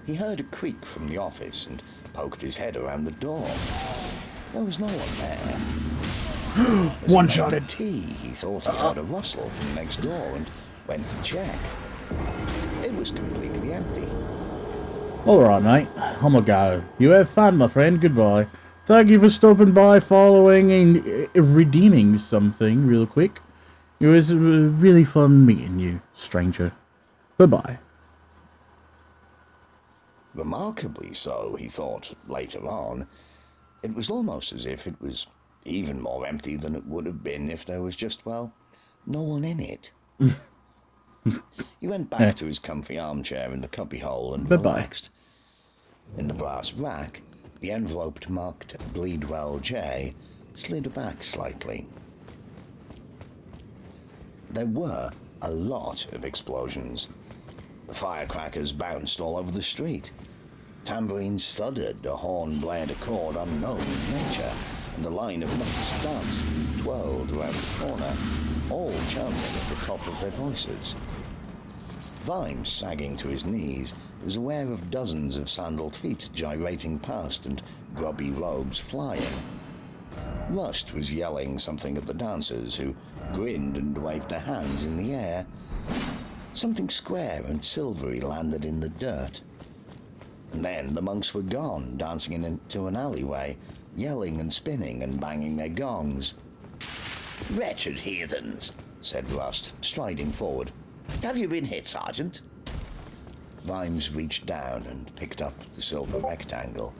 He heard a creak from the office and poked his head around the door. There was no one there. One-shotted. He thought he heard a rustle from next door and went to check. It was completely empty. Alright, mate. I'm gonna go. You have fun, my friend. Goodbye. Thank you for stopping by, following, and redeeming something real quick. It was really fun meeting you, stranger. Bye-bye. Remarkably so, he thought later on. It was almost as if it was even more empty than it would have been if there was just, well, no one in it. He went back to his comfy armchair in the cubbyhole and relaxed. In the brass rack, the envelope marked Bleedwell J slid back slightly. There were a lot of explosions. The firecrackers bounced all over the street. Tambourines thudded, a horn blared a chord unknown in nature, and a line of knuckles danced, twirled around the corner, all chanting at the top of their voices. Vimes, sagging to his knees, was aware of dozens of sandaled feet gyrating past and grubby robes flying. Rust was yelling something at the dancers, who grinned and waved their hands in the air. Something square and silvery landed in the dirt. And then the monks were gone, dancing into an alleyway, yelling and spinning and banging their gongs. Wretched heathens, said Rust, striding forward. Have you been hit, Sergeant? Vimes reached down and picked up the silver rectangle.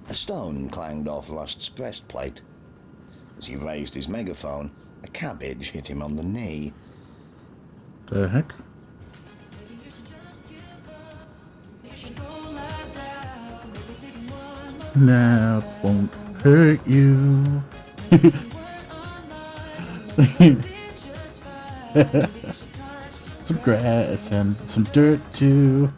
A stone clanged off Rust's breastplate. As he raised his megaphone, a cabbage hit him on the knee. The heck? That won't hurt you. Some grass and some dirt too.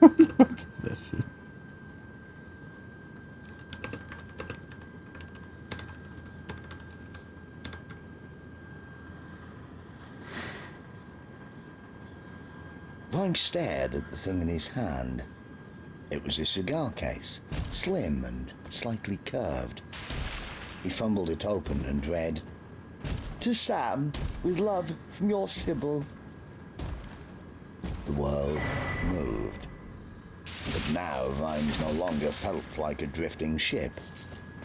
What the fuck is that shit? Vimes stared at the thing in his hand. It was a cigar case, slim and slightly curved. He fumbled it open and read, To Sam, with love from your Sybil. The world moved. But now Vimes no longer felt like a drifting ship.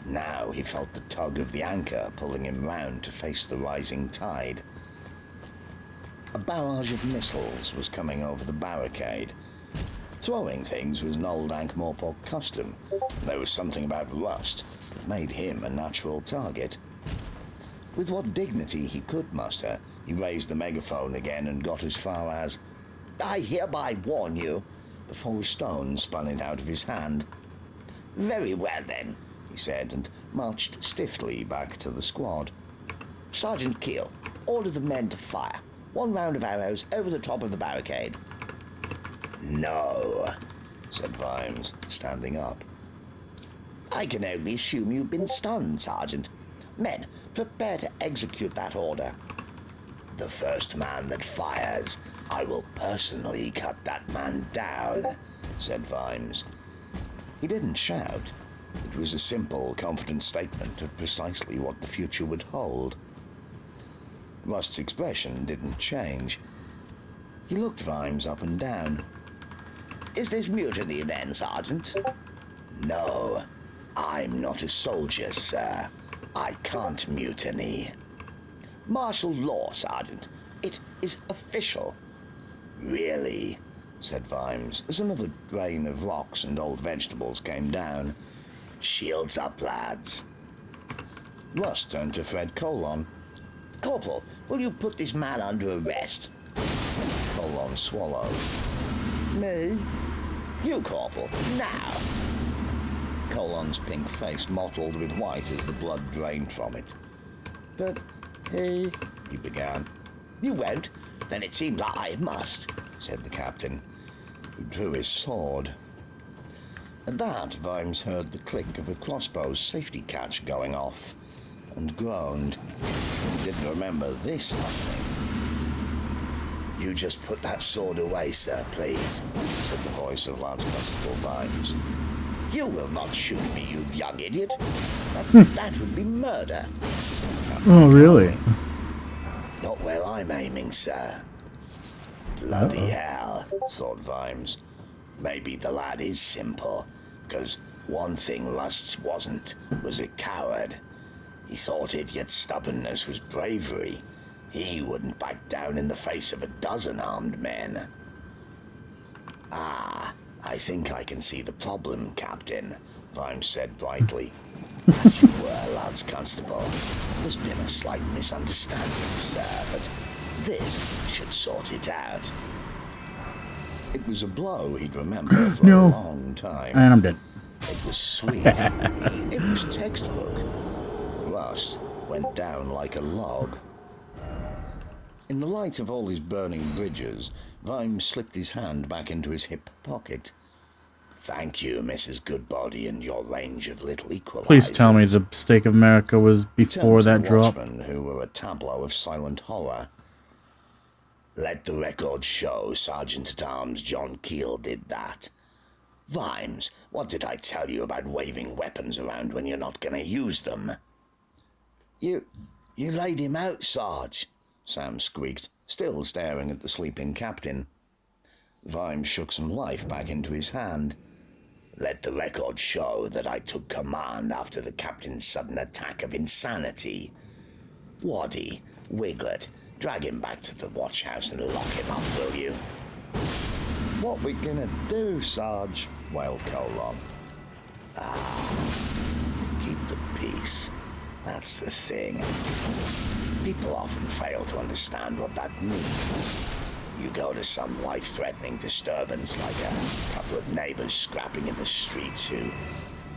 Now he felt the tug of the anchor pulling him round to face the rising tide. A barrage of missiles was coming over the barricade. Throwing things was an old Ankh-Morpork custom. There was something about Rust that made him a natural target. With what dignity he could muster, he raised the megaphone again and got as far as, I hereby warn you, before a stone spun it out of his hand. Very well then, he said, and marched stiffly back to the squad. Sergeant Keel, order the men to fire. 1 round of arrows over the top of the barricade. No, said Vimes, standing up. I can only assume you've been stunned, Sergeant. Men, prepare to execute that order. The first man that fires, I will personally cut that man down, said Vimes. He didn't shout. It was a simple, confident statement of precisely what the future would hold. Rust's expression didn't change. He looked Vimes up and down. Is this mutiny then, Sergeant? No, I'm not a soldier, sir. I can't mutiny. Martial law, Sergeant. It is official. Really? Said Vimes, as another grain of rocks and old vegetables came down. Shields up, lads. Russ turned to Fred Colon. Corporal, will you put this man under arrest? Colon swallowed. Me? You, Corporal, now. Colon's pink face mottled with white as the blood drained from it. But he began. You won't? Then it seems I must, said the captain. He drew his sword. At that, Vimes heard the click of a crossbow's safety catch going off, and groaned. He didn't remember this happening. You just put that sword away, sir, please, said the voice of Lance Constable Vimes. You will not shoot me, you young idiot. That would be murder. Oh, really? Not where I'm aiming, sir. Bloody hell, thought Vimes. Maybe the lad is simple, because one thing Lusts wasn't was a coward. He thought idiot stubbornness was bravery. He wouldn't back down in the face of a dozen armed men. Ah, I think I can see the problem, Captain, Vimes said brightly. As you were, Lance Constable. There's been a slight misunderstanding, sir, but this should sort it out. It was a blow he'd remember for a long time. And I'm dead. It was sweet. It was textbook. Rust went down like a log. In the light of all his burning bridges, Vimes slipped his hand back into his hip pocket. Thank you, Mrs. Goodbody, and your range of little equalizers. Please tell me the Stake of America was before that drop. Watchmen, who were a tableau of silent horror. Let the record show Sergeant-at-Arms John Keel did that. Vimes, what did I tell you about waving weapons around when you're not going to use them? You laid him out, Sarge, Sam squeaked, still staring at the sleeping captain. Vimes shook some life back into his hand. Let the record show that I took command after the captain's sudden attack of insanity. Waddy, Wiglet, drag him back to the watch house and lock him up, will you? What we gonna do, Sarge? Wailed Colon. Keep the peace. That's the thing. People often fail to understand what that means. You go to some life-threatening disturbance like a couple of neighbors scrapping in the street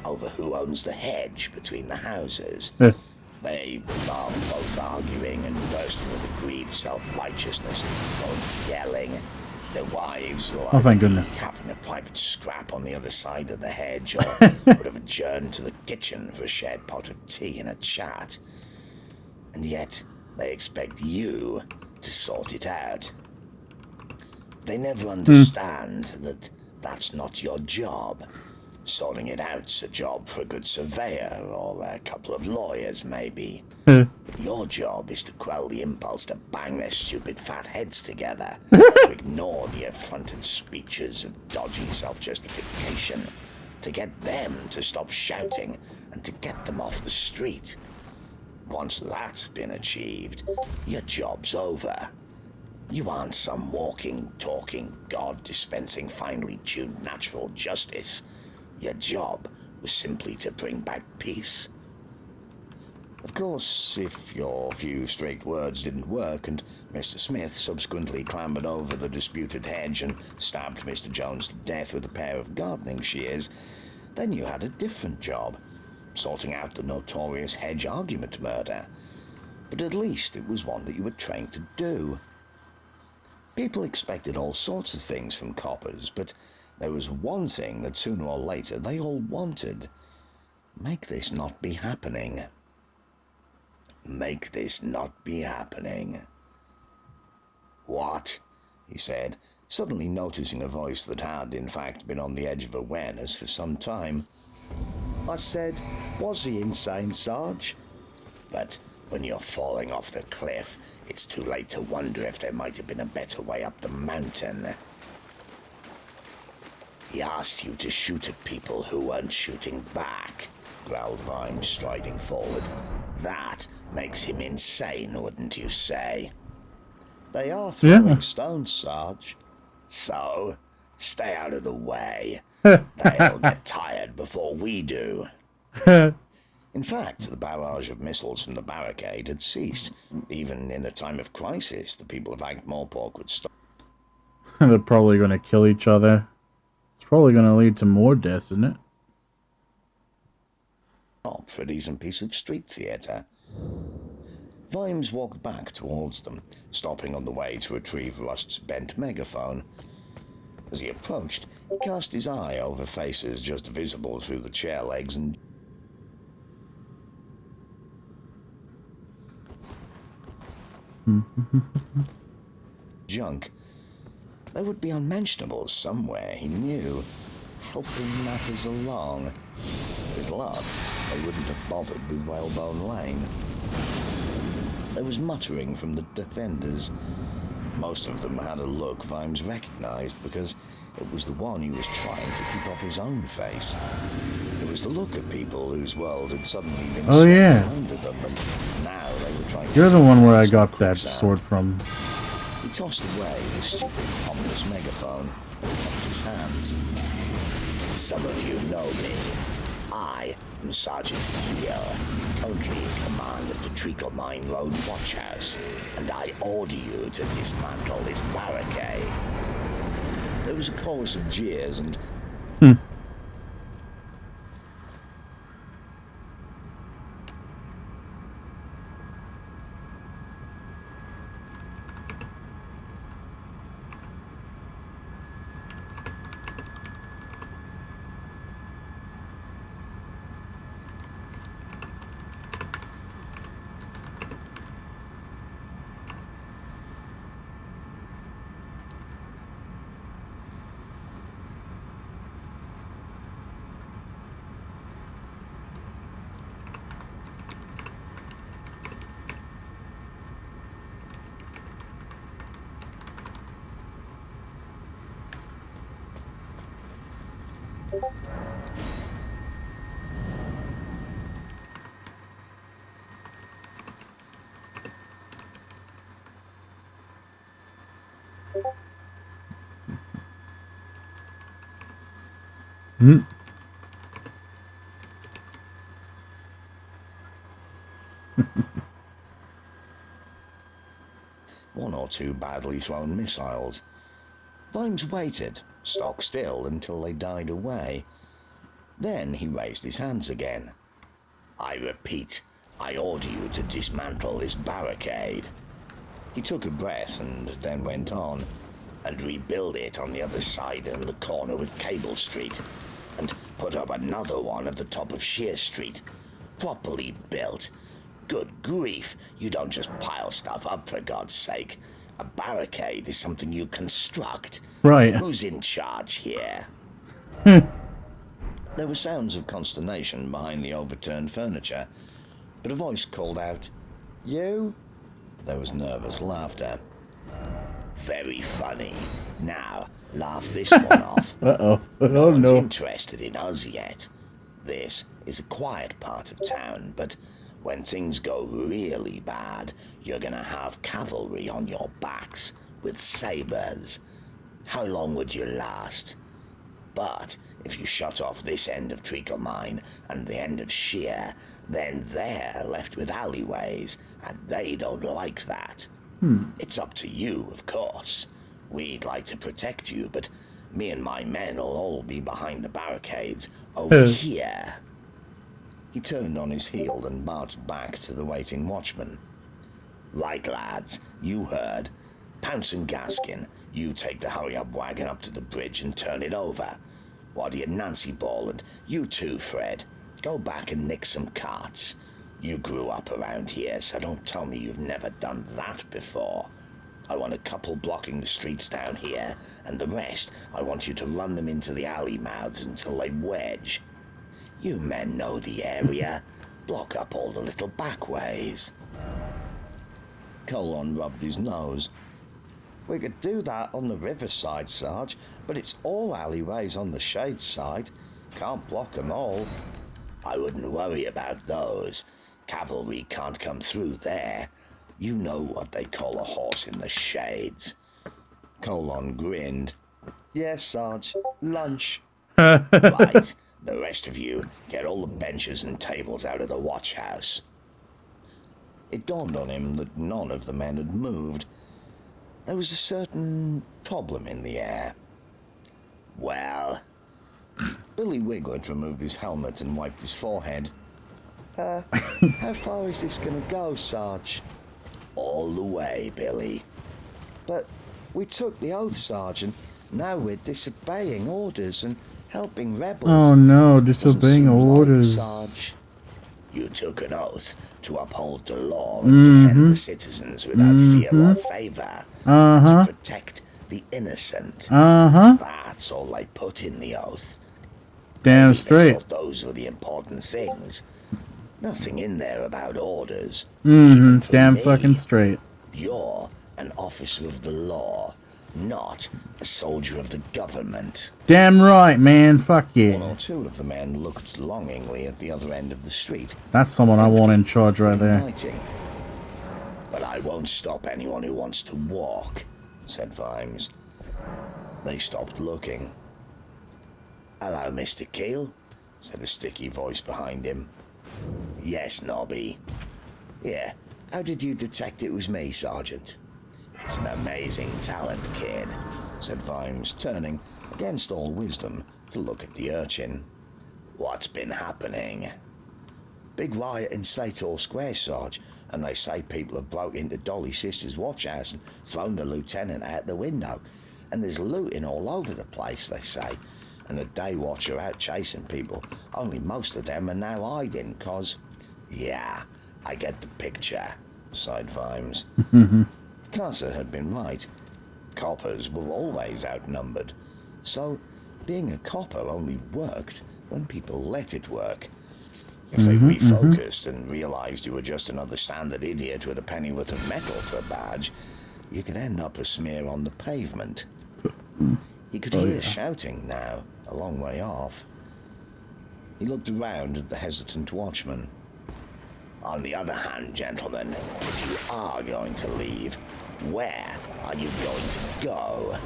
over who owns the hedge between the houses. They are both arguing and bursting with aggrieved self-righteousness, both yelling. Their wives or thank goodness, having a private scrap on the other side of the hedge, or would have adjourned to the kitchen for a shared pot of tea and a chat. And yet they expect you to sort it out. They never understand that that's not your job. Sorting it out's a job for a good surveyor or a couple of lawyers, maybe. Your job is to quell the impulse to bang their stupid fat heads together, to ignore the affronted speeches of dodgy self-justification, to get them to stop shouting and to get them off the street. Once that's been achieved, your job's over. You aren't some walking, talking, God-dispensing, finely tuned natural justice. Your job was simply to bring back peace. Of course, if your few straight words didn't work and Mr. Smith subsequently clambered over the disputed hedge and stabbed Mr. Jones to death with a pair of gardening shears, then you had a different job, sorting out the notorious hedge argument murder. But at least it was one that you were trained to do. People expected all sorts of things from coppers, but there was one thing that sooner or later they all wanted. Make this not be happening. Make this not be happening. What? He said, suddenly noticing a voice that had, in fact, been on the edge of awareness for some time. I said, was he insane, Sarge? But when you're falling off the cliff, it's too late to wonder if there might have been a better way up the mountain. He asked you to shoot at people who weren't shooting back, growled Vimes, striding forward. That makes him insane, wouldn't you say? They are throwing stones, Sarge. So, stay out of the way. They'll get tired before we do. In fact, the barrage of missiles from the barricade had ceased. Even in a time of crisis, the people of Ankh-Morpork would stop. They're probably going to kill each other. It's probably going to lead to more deaths, isn't it? For a decent piece of street theatre. Vimes walked back towards them, stopping on the way to retrieve Rust's bent megaphone. As he approached, he cast his eye over faces just visible through the chair legs and junk. There would be unmentionables somewhere, he knew, helping matters along. With luck, they wouldn't have bothered with Whalebone Lane. There was muttering from the defenders. Most of them had a look Vimes recognized because it was the one he was trying to keep off his own face. It was the look of people whose world had suddenly been swept under them, and now they were trying to... You're the one where I got that sword from. He tossed away the stupid, ominous megaphone and kept his hands. Some of you know me. I am Sergeant Heel, currently in command of the Treacle Mine Road Watch House, and I order you to dismantle this barricade. There was a chorus of jeers and... one or two badly thrown missiles. Vimes waited, stock still, until they died away. Then he raised his hands again. I repeat, I order you to dismantle this barricade. He took a breath and then went on, and rebuild it on the other side in the corner with Cable Street, and put up another one at the top of Shear Street. Properly built. Good grief, you don't just pile stuff up, for God's sake. A barricade is something you construct. Right. Who's in charge here? There were sounds of consternation behind the overturned furniture, but a voice called out, "You?" There was nervous laughter. Very funny. Now, laugh this one off. Uh-oh. Oh, No one's no. interested in us yet. This is a quiet part of town, but when things go really bad, you're gonna have cavalry on your backs with sabers. How long would you last? But if you shut off this end of Treacle Mine and the end of Shear, then they're left with alleyways, and they don't like that. It's up to you, of course. We'd like to protect you, but me and my men will all be behind the barricades over here. He turned on his heel and marched back to the waiting watchman. Right, lads, you heard. Pounce and Gaskin, you take the hurry-up wagon up to the bridge and turn it over. Waddy and Nancy Ball, and you too, Fred, go back and nick some carts. You grew up around here, so don't tell me you've never done that before. I want a couple blocking the streets down here, and the rest, I want you to run them into the alley mouths until they wedge. You men know the area. Block up all the little back ways. Colon rubbed his nose. We could do that on the riverside, Sarge, but it's all alleyways on the shade side. Can't block them all. I wouldn't worry about those. Cavalry can't come through there. You know what they call a horse in the shades. Colon grinned. Yes, Sarge. Lunch. Right. The rest of you, get all the benches and tables out of the watch house. It dawned on him that none of the men had moved. There was a certain problem in the air. Well... Billy Wiglet removed his helmet and wiped his forehead. How far is this gonna go, Sarge? All the way, Billy. But we took the oath, Sergeant. Now we're disobeying orders and helping rebels. Oh no, disobeying orders. Sarge. You took an oath to uphold the law and defend the citizens without fear or favor. To protect the innocent. That's all I put in the oath. Damn Maybe straight. They thought those were the important things. Nothing in there about orders. Damn me. fucking straight. You're an officer of the law, not a soldier of the government. Damn right, man. Fuck One yeah. or two of the men looked longingly at the other end of the street. That's someone I want in charge right there. Inviting. But I won't stop anyone who wants to walk, said Vimes. They stopped looking. Hello, Mr. Keel, said a sticky voice behind him. Yes, Nobby. Yeah, how did you detect it was me, Sergeant? It's an amazing talent, kid, said Vimes, turning, against all wisdom, to look at the urchin. What's been happening? Big riot in Sator Square, Sarge, and they say people have broke into Dolly's sister's watch house and thrown the lieutenant out the window. And there's looting all over the place, they say. And the day watch are out chasing people, only most of them are now hiding, 'cause... Yeah, I get the picture, sighed Vimes. Carter had been right. Coppers were always outnumbered. So, being a copper only worked when people let it work. If they refocused and realized you were just another standard idiot with a pennyworth of metal for a badge, you could end up a smear on the pavement. He could hear shouting now, a long way off. He looked around at the hesitant watchman. On the other hand, gentlemen, if you are going to leave, where are you going to go?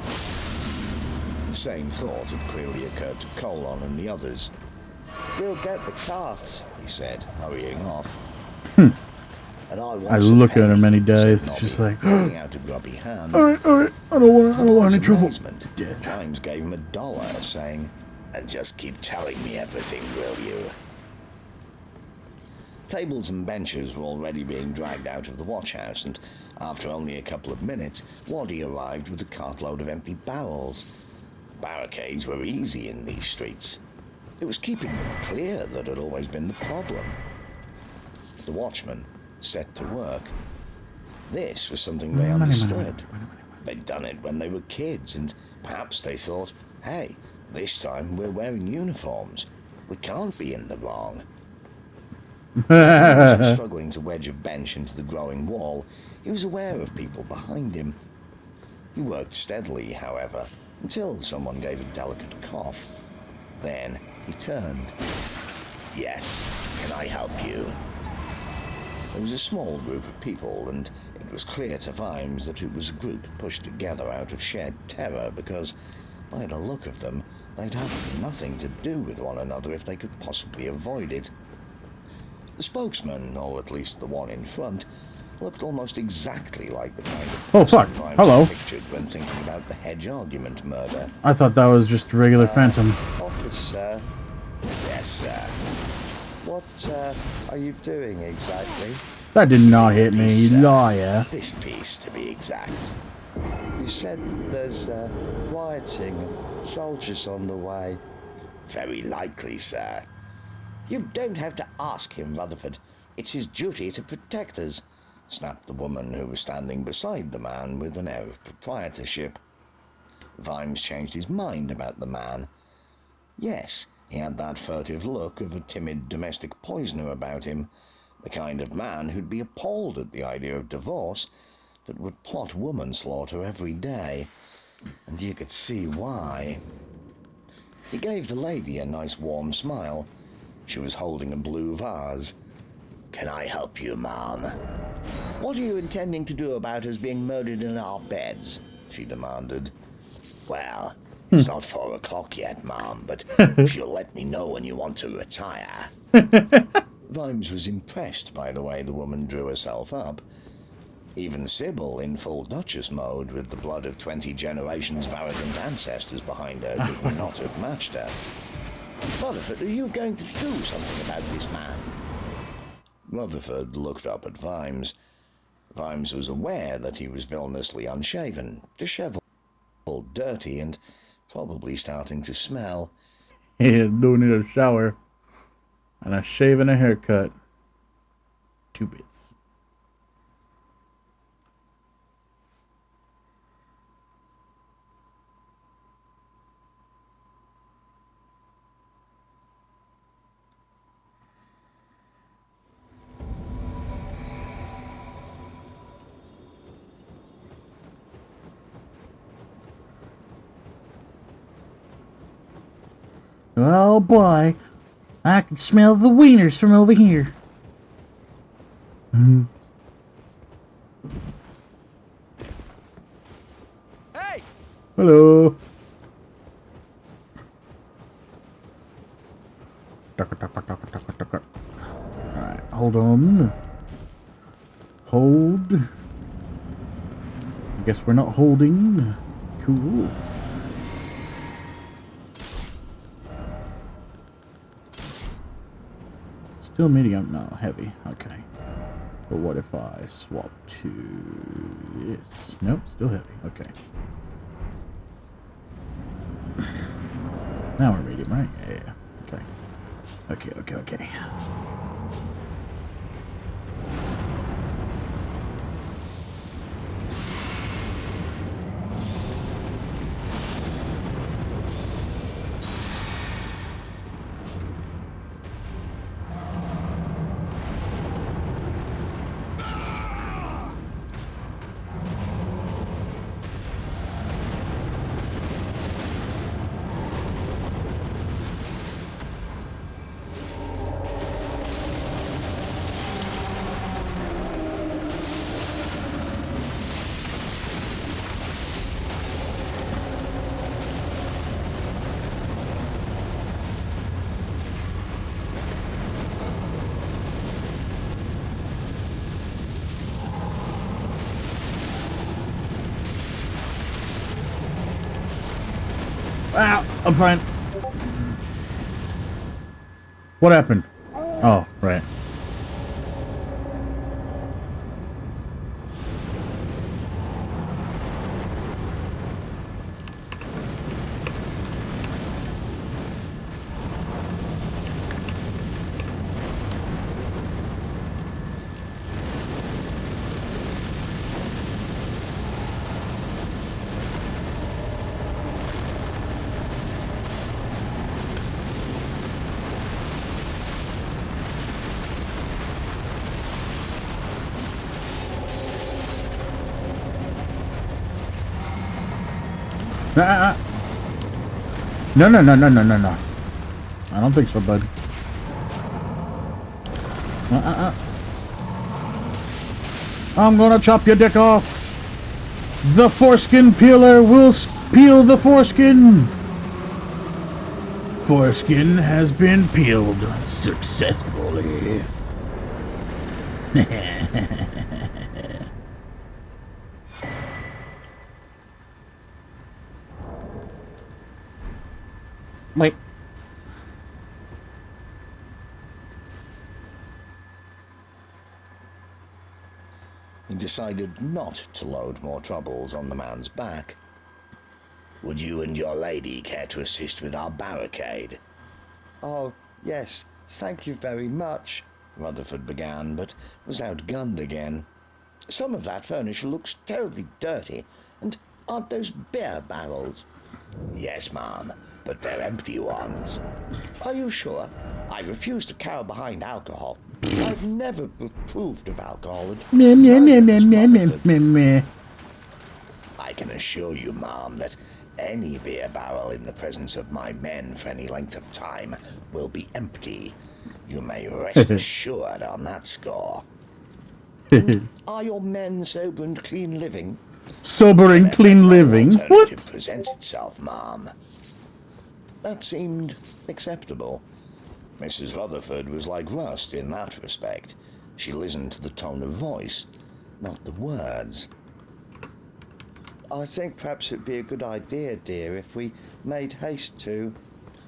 The same thought had clearly occurred to Colon and the others. We'll get the carts, he said, hurrying off. And I look at him and he dies. Just like, holding out a grubby hand. alright, I don't want any trouble. Vimes gave him $1, saying, and just keep telling me everything, will you? Tables and benches were already being dragged out of the watch house, and after only a couple of minutes, Waddy arrived with a cartload of empty barrels. Barricades were easy in these streets. It was keeping them clear that had always been the problem. The watchman set to work. This was something they understood. They'd done it when they were kids, and perhaps they thought, hey, this time we're wearing uniforms. We can't be in the wrong. As he was struggling to wedge a bench into the growing wall, he was aware of people behind him. He worked steadily, however, until someone gave a delicate cough. Then he turned. Yes, can I help you? There was a small group of people, and it was clear to Vimes that it was a group pushed together out of shared terror because, by the look of them, they'd have nothing to do with one another if they could possibly avoid it. The spokesman, or at least the one in front, looked almost exactly like the kind of Oh fuck, Vimes hello. pictured when thinking about the Hedge argument murder. I thought that was just a regular phantom. Officer. Yes, sir. What, are you doing exactly? That did not hit me, you liar. This piece, to be exact. You said there's, rioting and soldiers on the way. Very likely, sir. You don't have to ask him, Rutherford. It's his duty to protect us, snapped the woman who was standing beside the man with an air of proprietorship. Vimes changed his mind about the man. Yes, he had that furtive look of a timid domestic poisoner about him, the kind of man who'd be appalled at the idea of divorce, but would plot woman slaughter every day, and you could see why. He gave the lady a nice warm smile. She was holding a blue vase. Can I help you, ma'am? What are you intending to do about us being murdered in our beds? She demanded. Well, it's not 4 o'clock yet, ma'am, but if you'll let me know when you want to retire. Vimes was impressed by the way the woman drew herself up. Even Sybil, in full Duchess mode, with the blood of 20 generations of arrogant ancestors behind her, could not have matched her. Rutherford, are you going to do something about this man? Rutherford looked up at Vimes. Vimes was aware that he was villainously unshaven, dishevelled, dirty, and probably starting to smell. He do need a shower and a shave and a haircut. 2 bits. Oh boy, I can smell the wieners from over here. Hey! Hello. Alright, hold on. Hold. I guess we're not holding. Cool. Still medium? No, heavy. Okay. But what if I swap to this? Nope, still heavy. Okay. Now we're medium, right? Yeah. Okay. Okay. Ah, I'm fine. What happened? Oh, right. No. I don't think so, bud. I'm gonna chop your dick off. The foreskin peeler will peel the foreskin. Foreskin has been peeled successfully. Wait. He decided not to load more troubles on the man's back. Would you and your lady care to assist with our barricade? Oh, yes, thank you very much. Rutherford began, but was outgunned again. Some of that furniture looks terribly dirty, and aren't those beer barrels? Yes, ma'am, but they're empty ones. Are you sure? I refuse to cower behind alcohol. I've never approved of alcohol. Meh, meh, meh, Neither meh, has meh, meh, Rutherford. meh, meh. I can assure you, ma'am, that any beer barrel in the presence of my men for any length of time will be empty. You may rest assured on that score. And are your men sober and clean living? Sober and Whenever clean no living. alternative What? presents itself, ma'am. That seemed acceptable. Mrs. Rutherford was like Rust in that respect. She listened to the tone of voice, not the words. I think perhaps it'd be a good idea, dear, if we made haste to.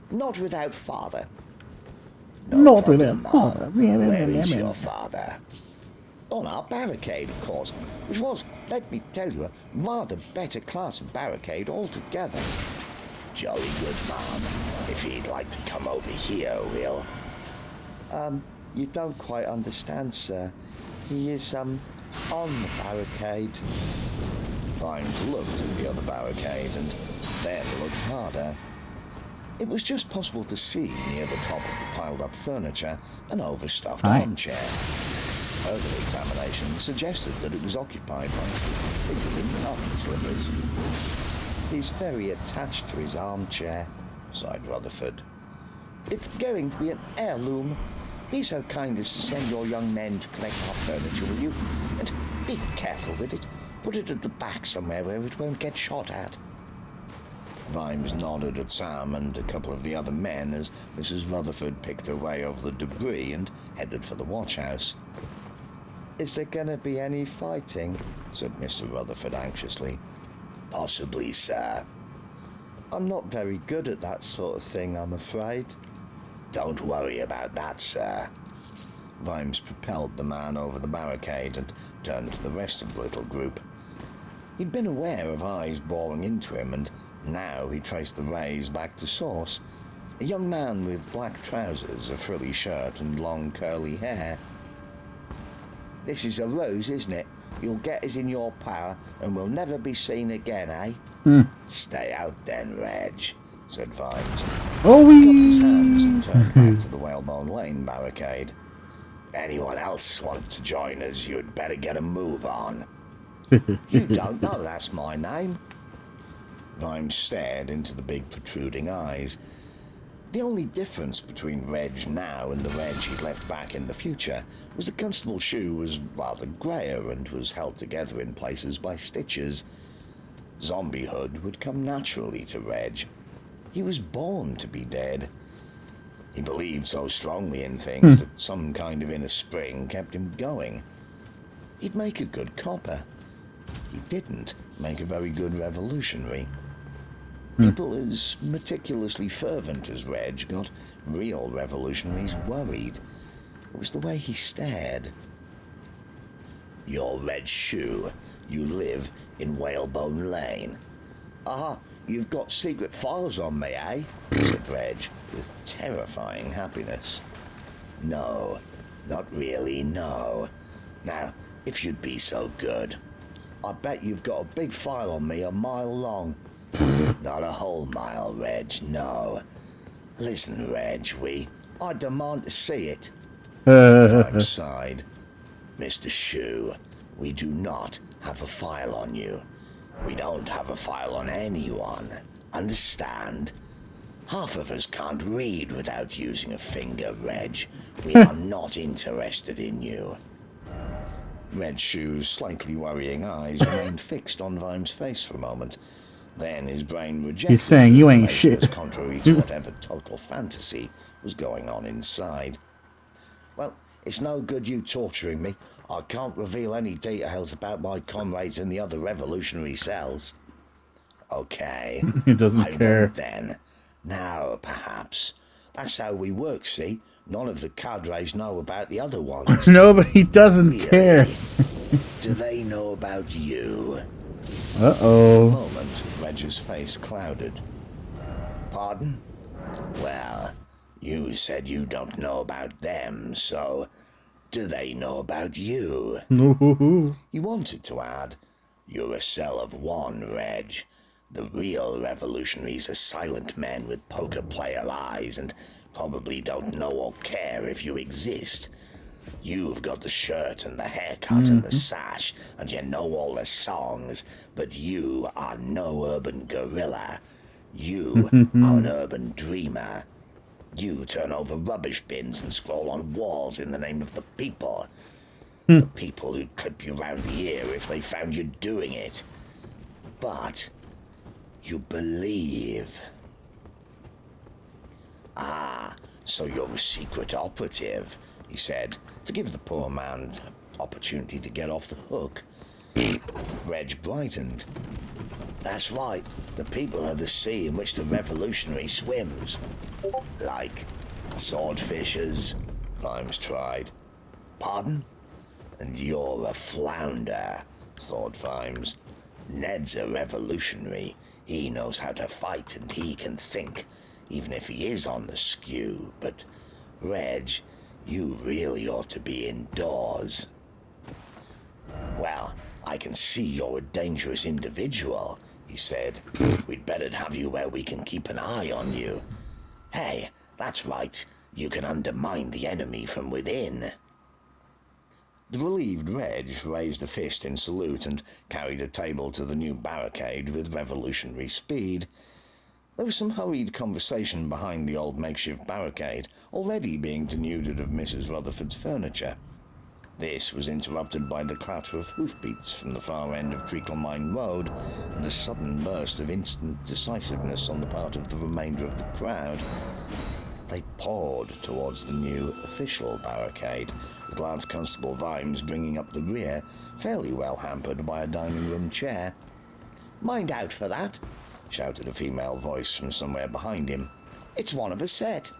Not without father. No Not with problem, that father. ma'am. Where is your father? On our barricade, of course, which was, let me tell you, a rather better class of barricade altogether. Jolly good, ma'am. If he'd like to come over here, we'll... You don't quite understand, sir. He is, on the barricade. Vimes looked at the other barricade and then looked harder. It was just possible to see near the top of the piled-up furniture an overstuffed armchair. Further examination suggested that it was occupied by a figure in cotton slippers. He's very attached to his armchair, sighed Rutherford. It's going to be an heirloom. Be so kind as to send your young men to collect our furniture, will you? And be careful with it. Put it at the back somewhere where it won't get shot at. Vimes nodded at Sam and a couple of the other men as Mrs. Rutherford picked her way over the debris and headed for the watch house. Is there going to be any fighting? Said Mr. Rutherford anxiously. Possibly, sir. I'm not very good at that sort of thing, I'm afraid. Don't worry about that, sir. Vimes propelled the man over the barricade and turned to the rest of the little group. He'd been aware of eyes boring into him, and now he traced the rays back to source. A young man with black trousers, a frilly shirt, and long curly hair. This is a ruse, isn't it? You'll get us in your power, and we'll never be seen again, eh? Stay out then, Reg, said Vimes. Oh, He cupped his hands and turned back to the Whalebone Lane barricade. If anyone else wants to join us, you'd better get a move on. You don't know that's my name. Vimes stared into the big protruding eyes. The only difference between Reg now and the Reg he'd left back in the future was the constable's shoe was rather greyer and was held together in places by stitches. Zombiehood would come naturally to Reg. He was born to be dead. He believed so strongly in things that some kind of inner spring kept him going. He'd make a good copper. He didn't make a very good revolutionary. People as meticulously fervent as Reg got real revolutionaries worried. It was the way he stared. You're Red Shoe. You live in Whalebone Lane. Ah, you've got secret files on me, eh? Said Reg with terrifying happiness. No, not really, no. Now, if you'd be so good, I bet you've got a big file on me a mile long. Not a whole mile, Reg, no. Listen, Reg, I demand to see it. Vimes sighed. Mr. Shoe, we do not have a file on you. We don't have a file on anyone. Understand? Half of us can't read without using a finger, Reg. We are not interested in you. Red Shoe's slightly worrying eyes remained fixed on Vimes' face for a moment. Then his brain rejected He's saying you ain't information shit. as contrary to whatever total fantasy was going on inside. Well, it's no good you torturing me. I can't reveal any details about my comrades in the other revolutionary cells. Okay. He doesn't I care. won't then. Now, perhaps. That's how we work, see? None of the cadres know about the other ones. No, but he doesn't Really? care. Do they know about you? For a Uh-oh. moment, Reg's face clouded. Pardon? Well, you said you don't know about them, so do they know about you? He wanted to add, You're a cell of one, Reg. The real revolutionaries are silent men with poker player eyes and probably don't know or care if you exist. You've got the shirt and the haircut and the sash, and you know all the songs, but you are no urban gorilla. You are an urban dreamer. You turn over rubbish bins and scroll on walls in the name of the people. The people who'd clip you round the ear if they found you doing it. But you believe. Ah, so you're a secret operative, he said, to give the poor man opportunity to get off the hook. Reg brightened. That's right, the people are the sea in which the revolutionary swims. Like swordfishers, Vimes tried. Pardon? And you're a flounder, thought Vimes. Ned's a revolutionary. He knows how to fight and he can think, even if he is on the skew. But, Reg, you really ought to be indoors. Well, I can see you're a dangerous individual, he said. We'd better have you where we can keep an eye on you. Hey, that's right. You can undermine the enemy from within. The relieved Reg raised a fist in salute and carried a table to the new barricade with revolutionary speed. There was some hurried conversation behind the old makeshift barricade, already being denuded of Mrs. Rutherford's furniture. This was interrupted by the clatter of hoofbeats from the far end of Treacle Mine Road and a sudden burst of instant decisiveness on the part of the remainder of the crowd. They poured towards the new official barricade, with Lance Constable Vimes bringing up the rear, fairly well hampered by a dining room chair. "Mind out for that," shouted a female voice from somewhere behind him. "It's one of a set."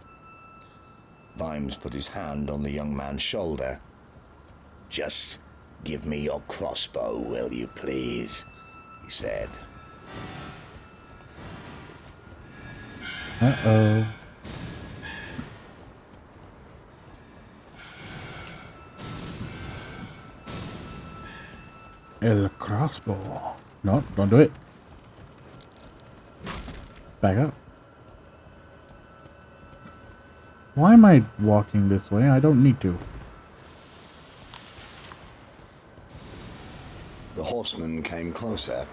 Vimes put his hand on the young man's shoulder. "Just give me your crossbow, will you please?" he said. Uh-oh. El crossbow. No, don't do it. Back up. Why am I walking this way? I don't need to. The horseman came closer.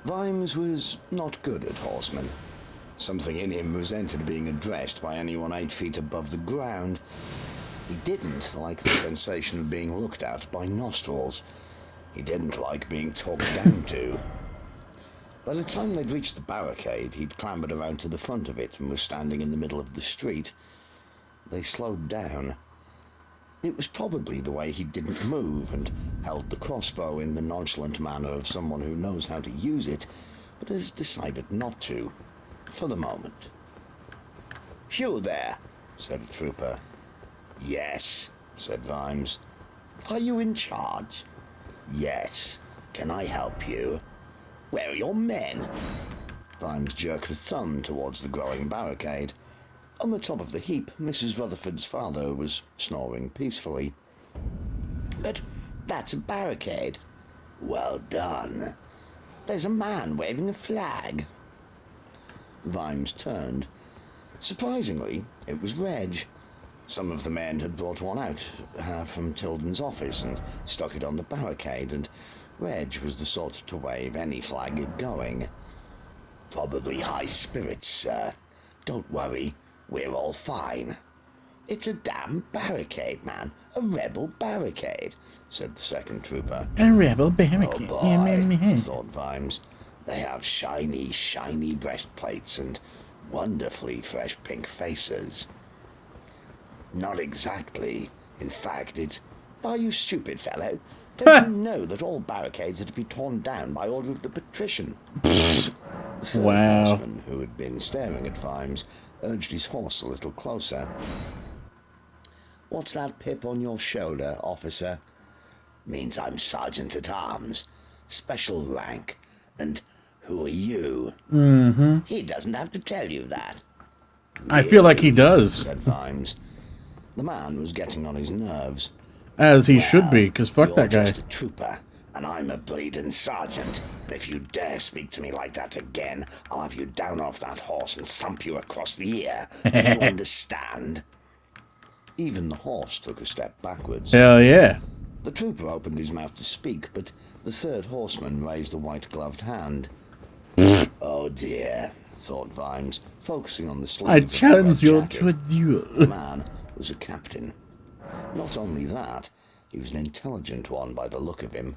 Vimes was not good at horsemen. Something in him resented being addressed by anyone 8 feet above the ground. He didn't like the sensation of being looked at by nostrils. He didn't like being talked down to. By the time they'd reached the barricade, he'd clambered around to the front of it and was standing in the middle of the street. They slowed down. It was probably the way he didn't move and held the crossbow in the nonchalant manner of someone who knows how to use it, but has decided not to, for the moment. "You there," said a trooper. Yes, Said Vimes. "are you in charge?" yes. Can I help you? "Where are your men?" Vimes jerked a thumb towards the growing barricade. On the top of the heap, Mrs. Rutherford's father was snoring peacefully. "But that's a barricade. Well done. There's a man waving a flag." Vimes turned. Surprisingly, it was Reg. Some of the men had brought one out from Tilden's office and stuck it on the barricade, and Reg was the sort to wave any flag going. Probably high spirits, sir. Don't worry, we're all fine. "It's a damn barricade, man. A rebel barricade," said the second trooper. A rebel Oh barricade. boy, thought Vimes. They have shiny, shiny breastplates and wonderfully fresh pink faces. Not exactly. In fact, it's... "Are you stupid, fellow? Don't you know that all barricades are to be torn down by order of the patrician?" The third Wow. horseman, who had been staring at Vimes, urged his horse a little closer. "What's that pip on your shoulder, officer?" means I'm Sergeant at Arms. Special rank. And who are you? "He doesn't have to tell you that." I feel like he does. Said Vimes. The man was getting on his nerves. As he should be, because fuck You're that guy. just a trooper, and I'm a bleeding sergeant. And if you dare speak to me like that again, I'll have you down off that horse and thump you across the ear. Do you understand? Even the horse took a step backwards. Hell yeah. The trooper opened his mouth to speak, but the third horseman raised a white-gloved hand. Oh dear, thought Vimes, focusing on the sleeve I of the challenge red you jacket. to a duel. The man was a captain. Not only that, he was an intelligent one by the look of him.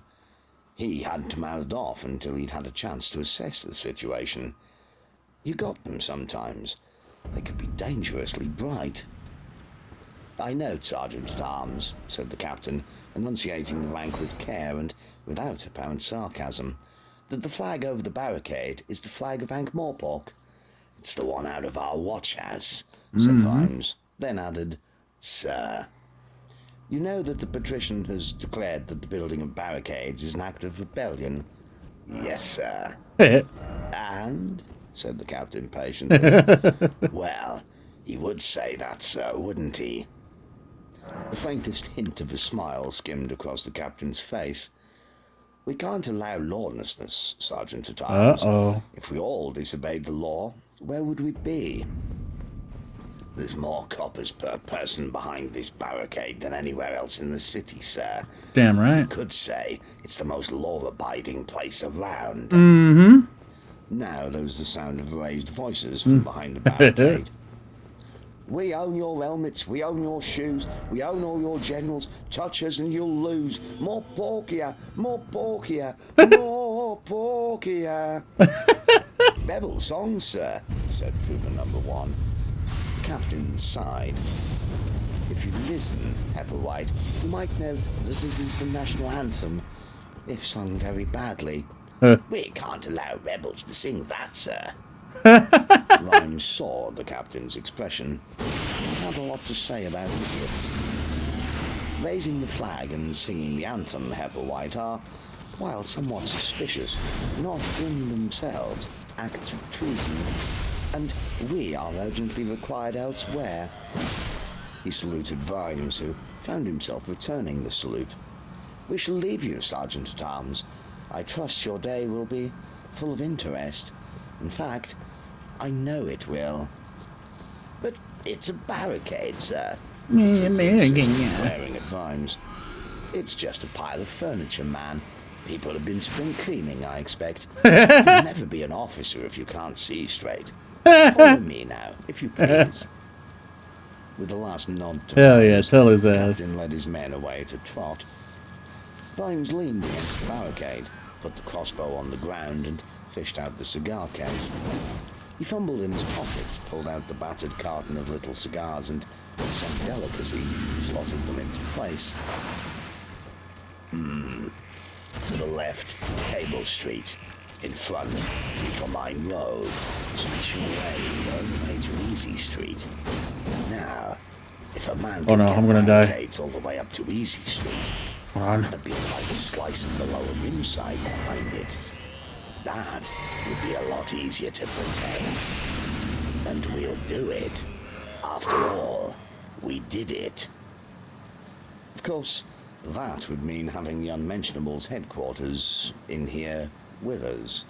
He hadn't mouthed off until he'd had a chance to assess the situation. You got them sometimes. They could be dangerously bright. I know, Sergeant-at-Arms, said the captain, enunciating the rank with care and without apparent sarcasm, that the flag over the barricade is the flag of Ankh-Morpork. It's the one out of our watch-house, said Vimes, then added, Sir, you know that the patrician has declared that the building of barricades is an act of rebellion? Yes, sir. And? Said the captain patiently. Well, he would say that, sir, wouldn't he? The faintest hint of a smile skimmed across the captain's face. We can't allow lawlessness, Sergeant-at-Arms. Uh-oh. If we all disobeyed the law, where would we be? There's more coppers per person behind this barricade than anywhere else in the city, sir. Damn right. You could say it's the most law-abiding place around. Mm-hmm. Now there was the sound of raised voices from behind the barricade. We own your helmets, we own your shoes, we own all your generals. Touch us and you'll lose. More pork here, more pork here, more pork here. Rebel song, sir, said trooper number 1. The captain sighed. If you listen, Hepplewhite, you might note that it is the national anthem, if sung very badly. We can't allow rebels to sing that, sir. Vimes saw the captain's expression and had a lot to say about idiots. Raising the flag and singing the anthem, Hepplewhite, are, while somewhat suspicious, not in themselves acts of treason, and we are urgently required elsewhere. He saluted Vimes, who found himself returning the salute. We shall leave you, Sergeant-at-Arms. I trust your day will be full of interest. In fact, I know it will. But it's a barricade, sir. Glaring at Vimes. It's just a pile of furniture, man. People have been spring cleaning, I expect. You'll never be an officer if you can't see straight. Follow me now, if you please. With the last nod to Hell Vimes, yeah, tell his the ass. captain led his men away at a trot. Vimes leaned against the barricade, put the crossbow on the ground, and fished out the cigar case. He fumbled in his pockets, pulled out the battered carton of little cigars, and with some delicacy slotted them into place. To the left, Cable Street. In front, Treacle Mine Road. Switching away, on the way to Easy Street. Now, if a man Oh no, could I'm get gonna die. barricades all the way up to Easy Street, Hold on. that'd be like a slice of the lower rim side behind it. That would be a lot easier to protect. And we'll do it. After all, we did it. Of course, that would mean having the Unmentionables headquarters in here with us.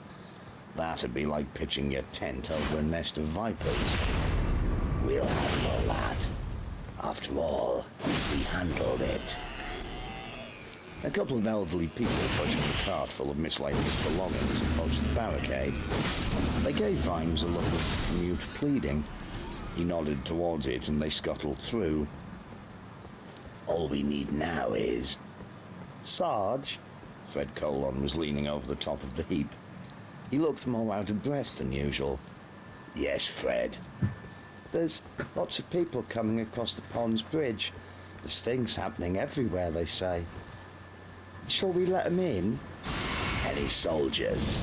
That'd be like pitching your tent over a nest of vipers. We'll handle that. After all, we handled it. A couple of elderly people pushing a cart full of miscellaneous belongings approached the barricade. They gave Vimes a look of mute pleading. He nodded towards it and they scuttled through. All we need now is... Sarge? Fred Colon was leaning over the top of the heap. He looked more out of breath than usual. Yes, Fred. There's lots of people coming across the Ponds Bridge. There's things happening everywhere, they say. Shall we let them in? Any soldiers?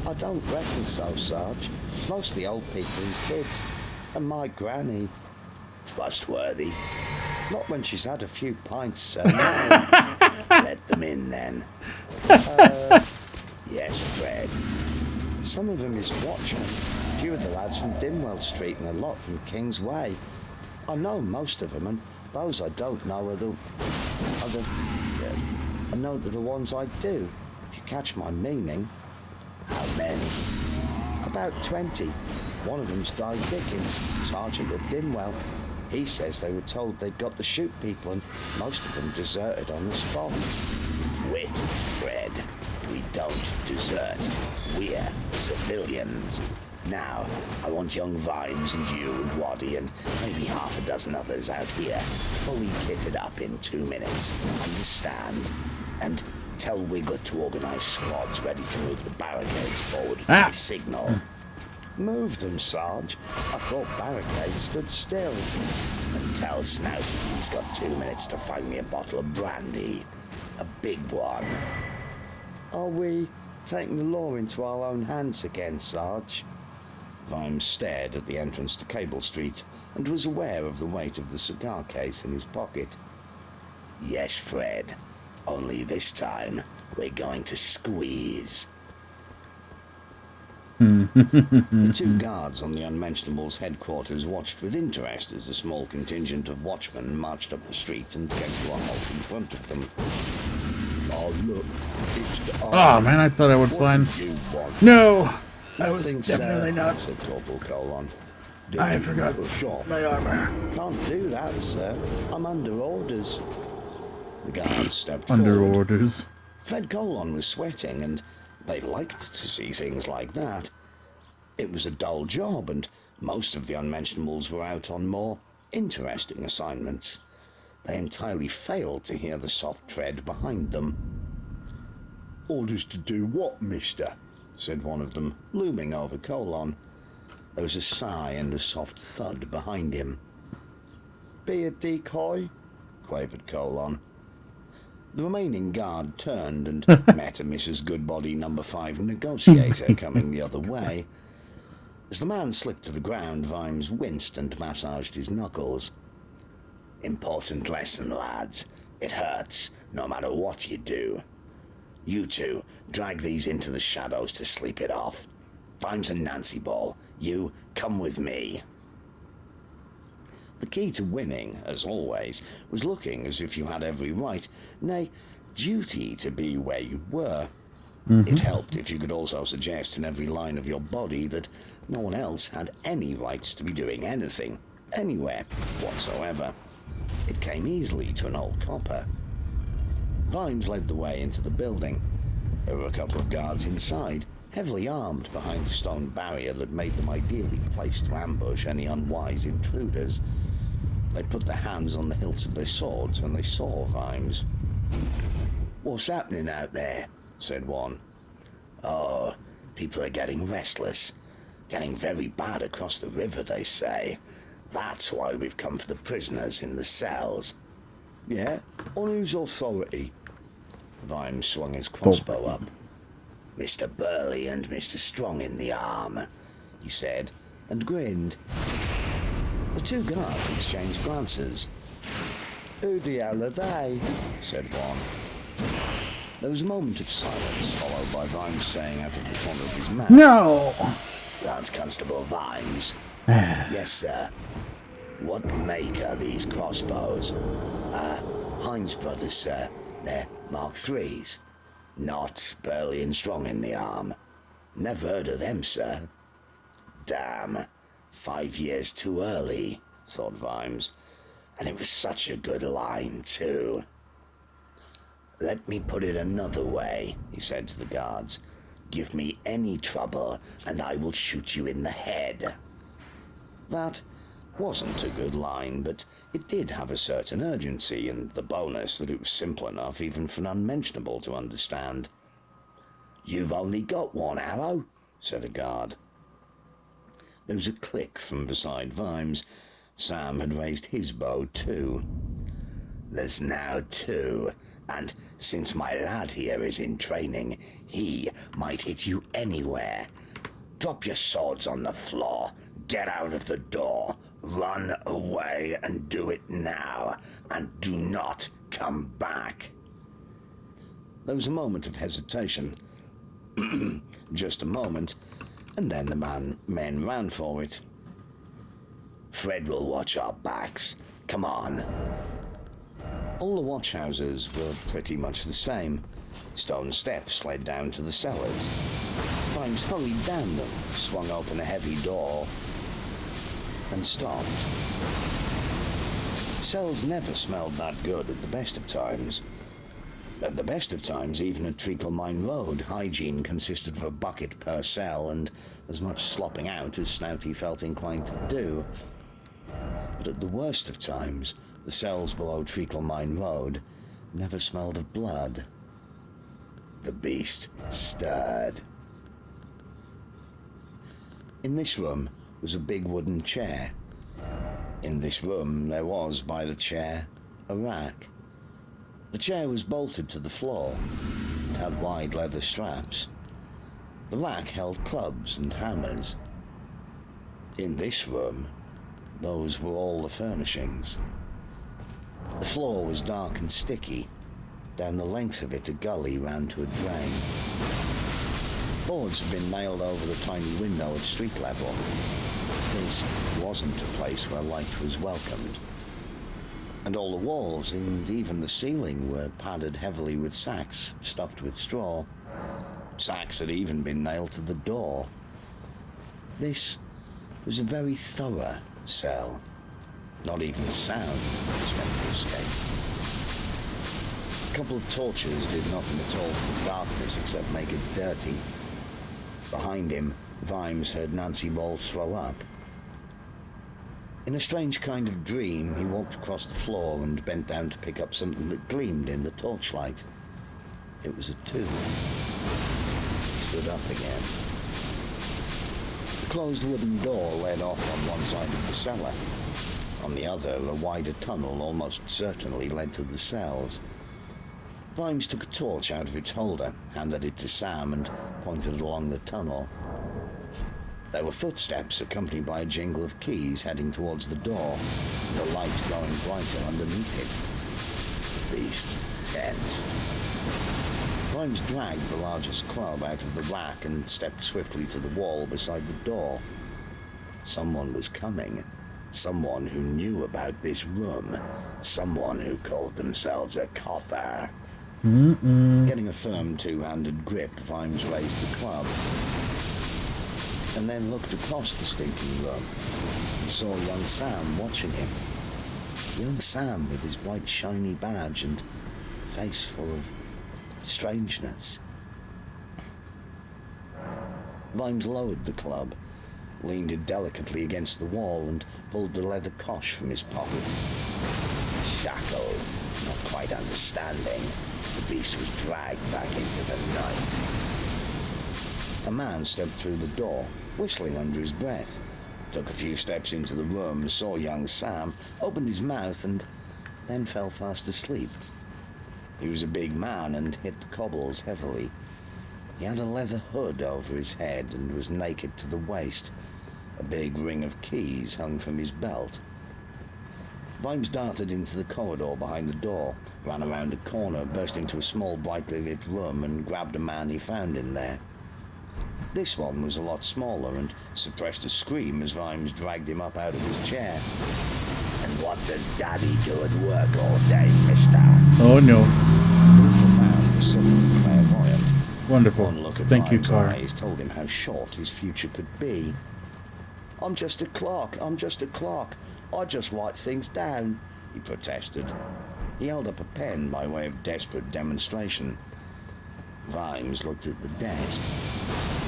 I don't reckon so, Sarge. It's mostly old people and kids. And my granny. Trustworthy? Not when she's had a few pints, sir. No. Let them in, then. Yes, Fred. Some of them is watching. A few of the lads from Dimwell Street and a lot from King's Way. I know most of them, and those I don't know I know they're the ones I do, if you catch my meaning. How many? About 20. One of them's Di Dickens, Sergeant of Dimwell. He says they were told they'd got to shoot people and most of them deserted on the spot. Wait, Fred. We don't desert. We're civilians. Now, I want young Vimes and you and Waddy and maybe half a dozen others out here, fully kitted up in 2 minutes. Understand? And tell Wiglet to organize squads ready to move the barricades forward with my signal. Move them, Sarge. I thought barricades stood still. And tell Snouty he's got 2 minutes to find me a bottle of brandy. A big one. Are we taking the law into our own hands again, Sarge? Vimes stared at the entrance to Cable Street and was aware of the weight of the cigar case in his pocket. Yes, Fred. Only this time, we're going to squeeze. The two guards on the Unmentionables' headquarters watched with interest as a small contingent of watchmen marched up the street and came to a halt in front of them. Oh, look. It's the Oh man, I thought I would find. you want. No, I was Nothing, definitely sir, not. said Corporal Colon. I forgot my armor. Can't do that, sir. I'm under orders. The guards stepped Under forward. orders. Fred Colon was sweating, and they liked to see things like that. It was a dull job, and most of the Unmentionables were out on more interesting assignments. They entirely failed to hear the soft tread behind them. Orders to do what, mister? Said one of them, looming over Colon. There was a sigh and a soft thud behind him. Be a decoy? Quavered Colon. The remaining guard turned and met a Mrs. Goodbody No. 5 negotiator coming the other way. As the man slipped to the ground, Vimes winced and massaged his knuckles. Important lesson, lads. It hurts, no matter what you do. You two, drag these into the shadows to sleep it off. Vimes and Nancy Ball, you come with me. The key to winning, as always, was looking as if you had every right, nay, duty to be where you were. It helped if you could also suggest in every line of your body that no one else had any rights to be doing anything, anywhere, whatsoever. It came easily to an old copper. Vimes led the way into the building. There were a couple of guards inside, heavily armed behind a stone barrier that made them ideally placed to ambush any unwise intruders. They put their hands on the hilts of their swords when they saw Vimes. What's happening out there? Said one. Oh, people are getting restless. Getting very bad across the river, they say. That's why we've come for the prisoners in the cells. Yeah? On whose authority? Vimes swung his crossbow up. Mr. Burley and Mr. Strong in the arm, he said, and grinned. The two guards exchanged glances. Who the hell are they? Said one. There was a moment of silence, followed by Vimes saying out of the corner of his mouth, No. Lance Constable Vimes. Yes, sir. What make are these crossbows? Heinz Brothers, sir. They're Mark III's. Not Burley and Strong in the arm. Never heard of them, sir. Damn. 5 years too early, thought Vimes. And it was such a good line, too. Let me put it another way, he said to the guards. Give me any trouble, and I will shoot you in the head. That wasn't a good line, but it did have a certain urgency, and the bonus that it was simple enough even for an unmentionable to understand. You've only got one arrow, said a guard. There was a click from beside Vimes. Sam had raised his bow too. There's now two, and since my lad here is in training, he might hit you anywhere. Drop your swords on the floor, get out of the door, run away and do it now, and do not come back. There was a moment of hesitation. Just a moment, and then the men ran for it. Fred will watch our backs. Come on. All the watch houses were pretty much the same. Stone steps led down to the cellars. Vimes hurried down them, swung open a heavy door, and stopped. cells never smelled that good at the best of times. At the best of times, even at Treacle Mine Road, hygiene consisted of a bucket per cell and as much slopping out as Snouty felt inclined to do. But at the worst of times, the cells below Treacle Mine Road never smelled of blood. The beast stirred. In this room was a big wooden chair. In this room there was, by the chair, a rack. The chair was bolted to the floor and had wide leather straps. The rack held clubs and hammers. In this room, those were all the furnishings. The floor was dark and sticky. Down the length of it, a gully ran to a drain. Boards had been nailed over the tiny window at street level. This wasn't a place where light was welcomed. And all the walls and even the ceiling were padded heavily with sacks stuffed with straw. Sacks had even been nailed to the door. This was a very thorough cell. Not even sound was meant to escape. A couple of torches did nothing at all for the darkness except make it dirty. Behind him, Vimes heard Nancy Ball throw up. In a strange kind of dream, he walked across the floor and bent down to pick up something that gleamed in the torchlight. It was a tooth. He stood up again. The closed wooden door led off on one side of the cellar. On the other, a wider tunnel almost certainly led to the cells. Vimes took a torch out of its holder, handed it to Sam, and pointed along the tunnel. There were footsteps accompanied by a jingle of keys heading towards the door, and a light growing brighter underneath it. The beast tensed. Vimes dragged the largest club out of the rack and stepped swiftly to the wall beside the door. Someone was coming. Someone who knew about this room. Someone who called themselves a copper. Getting a firm two-handed grip, Vimes raised the club and then looked across the stinking room and saw young Sam watching him. Young Sam with his bright shiny badge and face full of strangeness. Vimes lowered the club, leaned it delicately against the wall and pulled the leather cosh from his pocket. Shackled, not quite understanding, the beast was dragged back into the night. A man stepped through the door, whistling under his breath, took a few steps into the room, saw young Sam, opened his mouth, and then fell fast asleep. He was a big man and hit the cobbles heavily. He had a leather hood over his head and was naked to the waist. A big ring of keys hung from his belt. Vimes darted into the corridor behind the door, ran around a corner, burst into a small, brightly lit room, and grabbed a man he found in there. This one was a lot smaller and suppressed a scream as Vimes dragged him up out of his chair. "And what does Daddy do at work all day, mister?" Oh no. The man was suddenly clairvoyant. Wonderful. One look at Thank you, Vimes' Car. eyes told him how short his future could be. I'm just a clerk. I just write things down," he protested. He held up a pen by way of desperate demonstration. Vimes looked at the desk.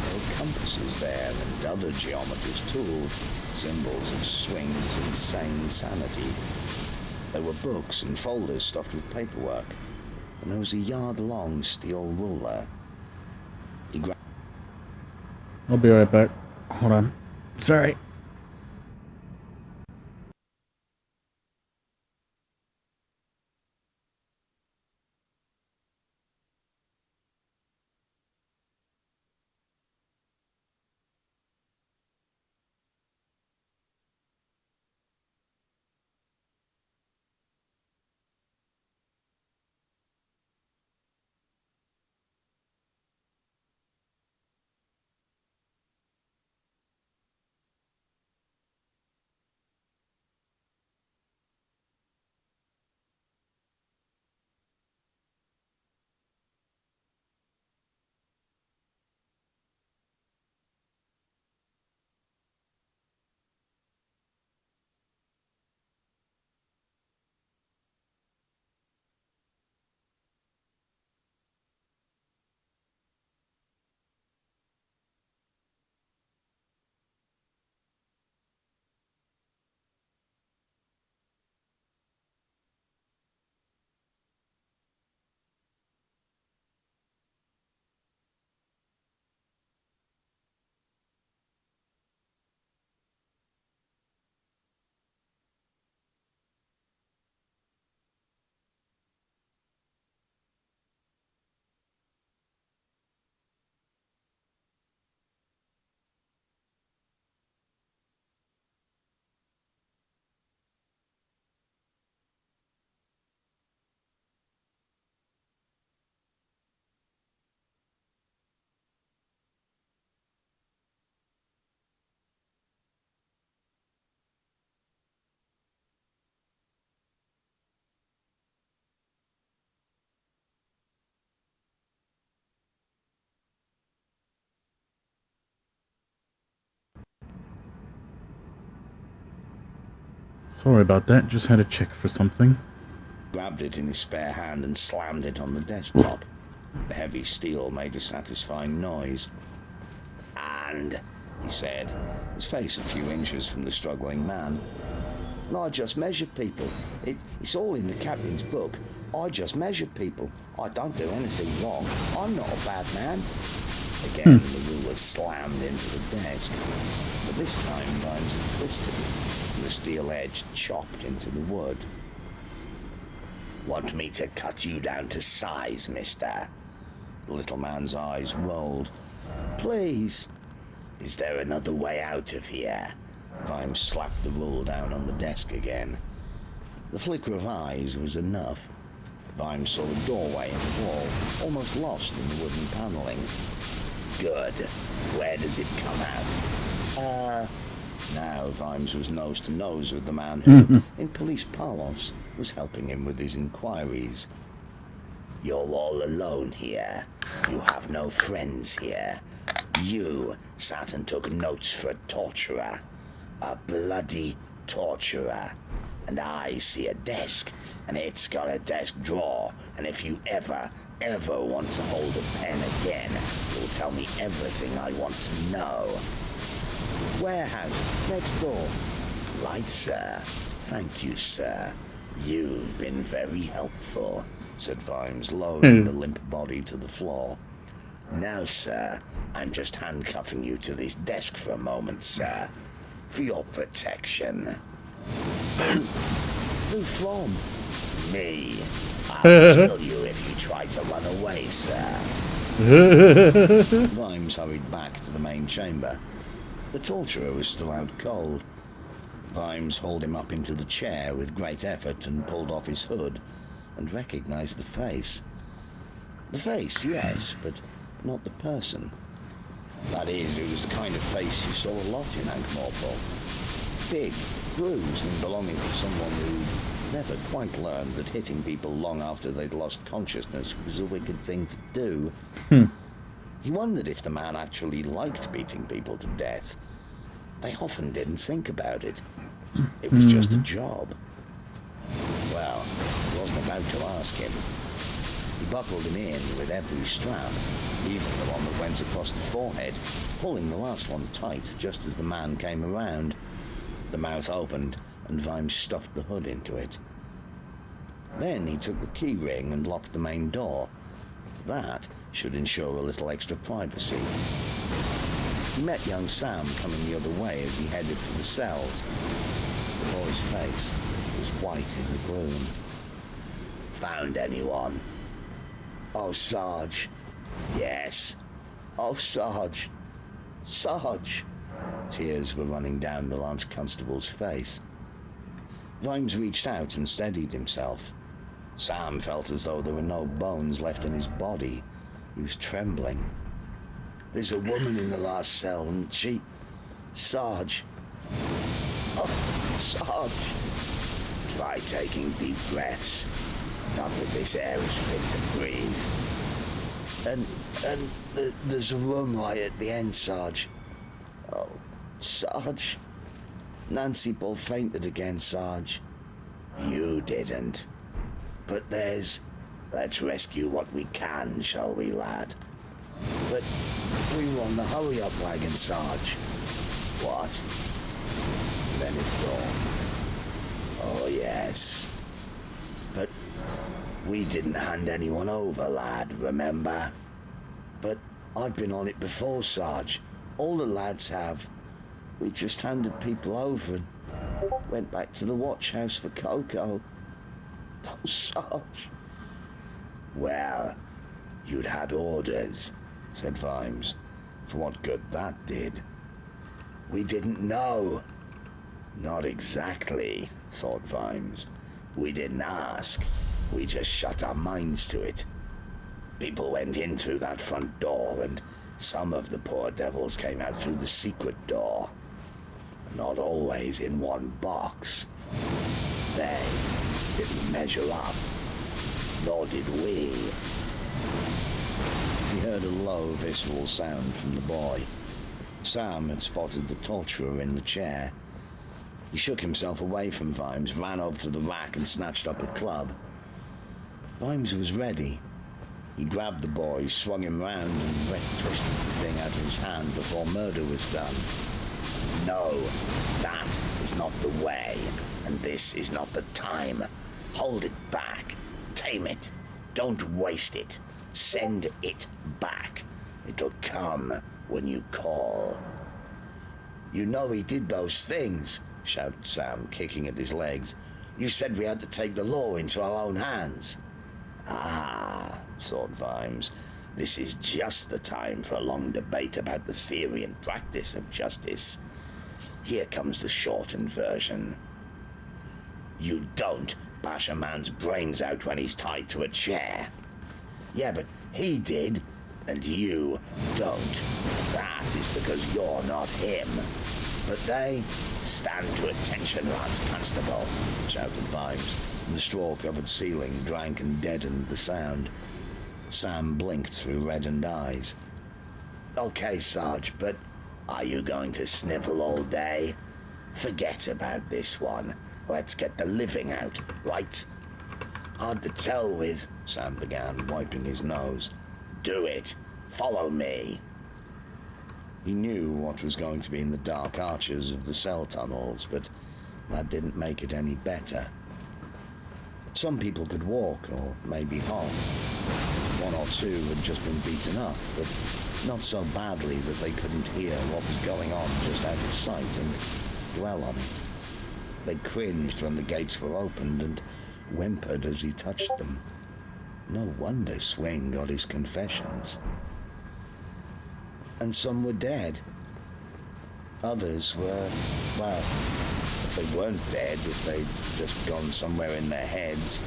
There were compasses there and other geometer's tools, symbols of swings and sane sanity. There were books and folders stuffed with paperwork, and there was a yard-long steel ruler. He grabbed I'll be right back. Hold on. Sorry. Sorry about that. Just had to check for something. Grabbed it in his spare hand and slammed it on the desktop. The heavy steel made a satisfying noise. And He said, his face a few inches from the struggling man. And I just measure people. It's all in the captain's book. I just measure people. I don't do anything wrong. I'm not a bad man. again the ruler slammed into the desk, but this time Vimes had twisted it, and the steel edge chopped into the wood. Want me to cut you down to size, mister? The little man's eyes rolled. Please. Is there another way out of here? Vimes slapped the rule down on the desk again. The flicker of eyes was enough. Vimes saw a doorway in the wall, almost lost in the wooden paneling. Good. Where does it come out? Now Vimes was nose to nose with the man who, in police parlance, was helping him with his inquiries. You're all alone here. You have no friends here. You sat and took notes for a torturer. A bloody torturer. And I see a desk, and it's got a desk drawer, and if you ever want to hold a pen again, you'll tell me everything I want to know. Warehouse, next door. Right, sir. Thank you, sir. You've been very helpful, said Vimes, lowering the limp body to the floor. Now, sir, I'm just handcuffing you to this desk for a moment, sir. For your protection. Who from? Me. I'll kill you if you try to run away, sir. Vimes hurried back to the main chamber. The torturer was still out cold. Vimes hauled him up into the chair with great effort and pulled off his hood and recognized the face. The face, yes, but not the person. That is, it was the kind of face you saw a lot in Ankh-Morpork. Big, bruised, and belonging to someone who'd never quite learned that hitting people long after they'd lost consciousness was a wicked thing to do. He wondered if the man actually liked beating people to death. They often didn't think about it. It was just a job. Well, he wasn't about to ask him. He buckled him in with every strap, even the one that went across the forehead, pulling the last one tight just as the man came around. The mouth opened, and Vimes stuffed the hood into it. Then he took the key ring and locked the main door. That should ensure a little extra privacy. He met young Sam coming the other way as he headed for the cells. The boy's face was white in the gloom. Found anyone? Oh, Sarge. Yes. Oh, Sarge. Sarge. Tears were running down the Lance Constable's face. Vimes reached out and steadied himself. Sam felt as though there were no bones left in his body. He was trembling. There's a woman in the last cell, and she... Sarge. Oh, Sarge. Try taking deep breaths. Not that this air is fit to breathe. And there's a room right at the end, Sarge. Oh, Sarge. Nancy Bull fainted again, Sarge. You didn't. But there's... Let's rescue what we can, shall we, lad? But we were on the hurry-up wagon, Sarge. What? Then it dawned. Oh, yes. But we didn't hand anyone over, lad, remember? But I've been on it before, Sarge. All the lads have. We just handed people over and went back to the watch house for Coco. Oh, Sarge. Well, you'd had orders, said Vimes. For what good that did. We didn't know. Not exactly, thought Vimes. We didn't ask. We just shut our minds to it. People went in through that front door, and some of the poor devils came out through the secret door. Not always in one box. They didn't measure up. Nor did we. He heard a low, visceral sound from the boy. Sam had spotted the torturer in the chair. He shook himself away from Vimes, ran over to the rack and snatched up a club. Vimes was ready. He grabbed the boy, swung him round and twisted the thing out of his hand before murder was done. No, that is not the way, and this is not the time. Hold it back. Tame it. Don't waste it. Send it back. It'll come when you call. You know he did those things, shouted Sam, kicking at his legs. You said we had to take the law into our own hands. Ah, thought Vimes, this is just the time for a long debate about the theory and practice of justice. Here comes the shortened version. You don't bash a man's brains out when he's tied to a chair. Yeah, but he did, and you don't. That is because you're not him. But they stand to attention, Lance Constable, shouted Vimes. The straw-covered ceiling drank and deadened the sound. Sam blinked through reddened eyes. Okay, Sarge, but are you going to snivel all day? Forget about this one. Let's get the living out, right? Hard to tell with, Sam began, wiping his nose. Do it. Follow me. He knew what was going to be in the dark arches of the cell tunnels, but that didn't make it any better. Some people could walk, or maybe hop. One or two had just been beaten up, but not so badly that they couldn't hear what was going on just out of sight and dwell on it. They cringed when the gates were opened and whimpered as he touched them. No wonder Swing got his confessions. And some were dead. Others were, well, if they weren't dead, if they'd just gone somewhere in their heads,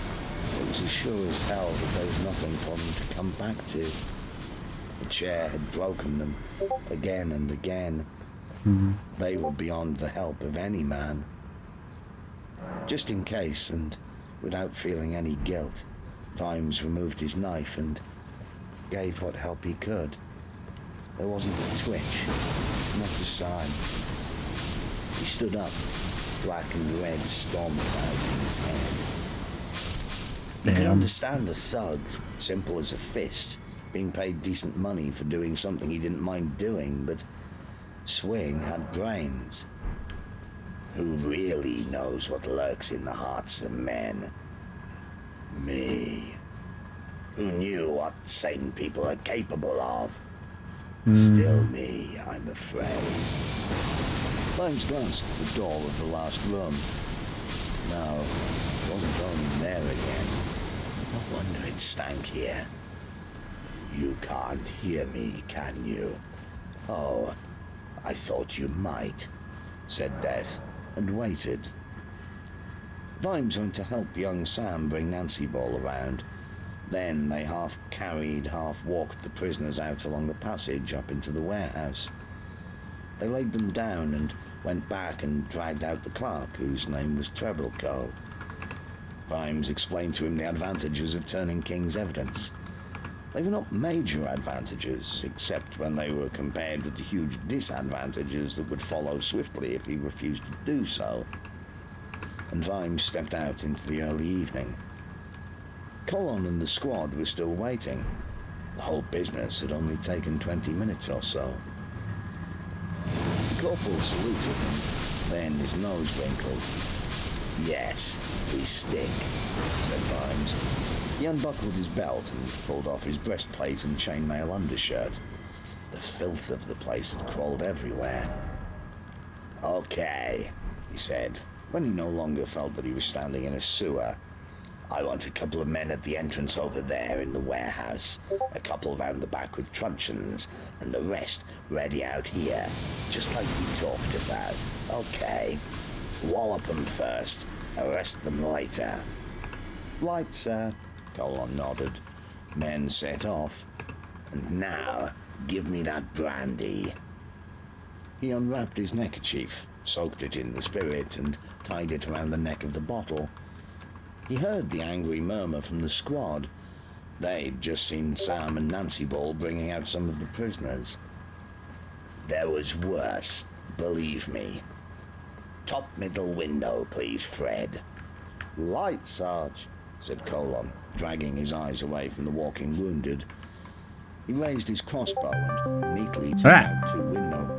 it was as sure as hell that there was nothing for them to come back to. The chair had broken them again and again. They were beyond the help of any man. Just in case, and without feeling any guilt, Vimes removed his knife and gave what help he could. There wasn't a twitch, not a sign. He stood up, black and red storm clouds in his head. He could understand a thug, simple as a fist, being paid decent money for doing something he didn't mind doing, but Swing had brains. Who really knows what lurks in the hearts of men? Me. Who knew what sane people are capable of? Still me, I'm afraid. Vimes glanced at the door of the last room. No, it wasn't going in there again. No wonder it stank here. You can't hear me, can you? Oh, I thought you might, said Death, and waited. Vimes went to help young Sam bring Nancy Ball around. Then they half carried, half walked the prisoners out along the passage up into the warehouse. They laid them down and went back and dragged out the clerk, whose name was Trebleco. Vimes explained to him the advantages of turning King's evidence. They were not major advantages, except when they were compared with the huge disadvantages that would follow swiftly if he refused to do so. And Vimes stepped out into the early evening. Colon and the squad were still waiting. The whole business had only taken 20 minutes or so. The corporal saluted him, then his nose wrinkled. Yes, we stink, said Vimes. He unbuckled his belt and pulled off his breastplate and chainmail undershirt. The filth of the place had crawled everywhere. Okay, he said, when he no longer felt that he was standing in a sewer. I want a couple of men at the entrance over there in the warehouse, a couple round the back with truncheons, and the rest ready out here, just like we talked about. Okay. Wallop them first, arrest them later. Right, sir, Colon nodded. Men set off. And now, give me that brandy. He unwrapped his neckerchief, soaked it in the spirit, and tied it around the neck of the bottle. He heard the angry murmur from the squad. They'd just seen Sam and Nancy Ball bringing out some of the prisoners. There was worse, believe me. Top middle window, please, Fred. Light, Sarge, said Colon, dragging his eyes away from the walking wounded. He raised his crossbow and neatly took out 2 windows.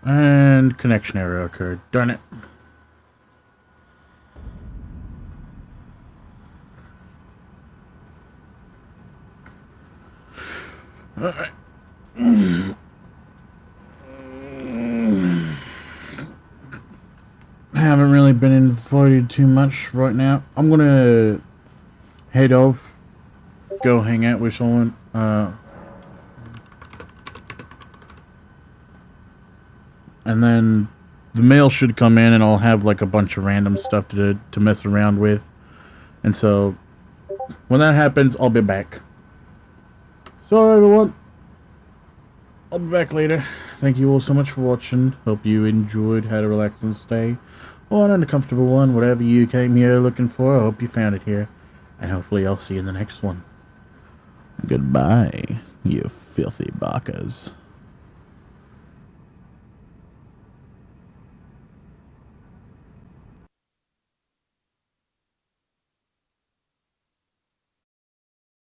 And connection error occurred. Darn it. Alright. Haven't really been invited too much right now. I'm gonna head off, go hang out with someone. And then the mail should come in and I'll have like a bunch of random stuff to mess around with. And so when that happens, I'll be back. So everyone, I'll be back later. Thank you all so much for watching. Hope you enjoyed, had a relaxing stay or an uncomfortable one. Whatever you came here looking for, I hope you found it here. And hopefully I'll see you in the next one. Goodbye, you filthy bakas.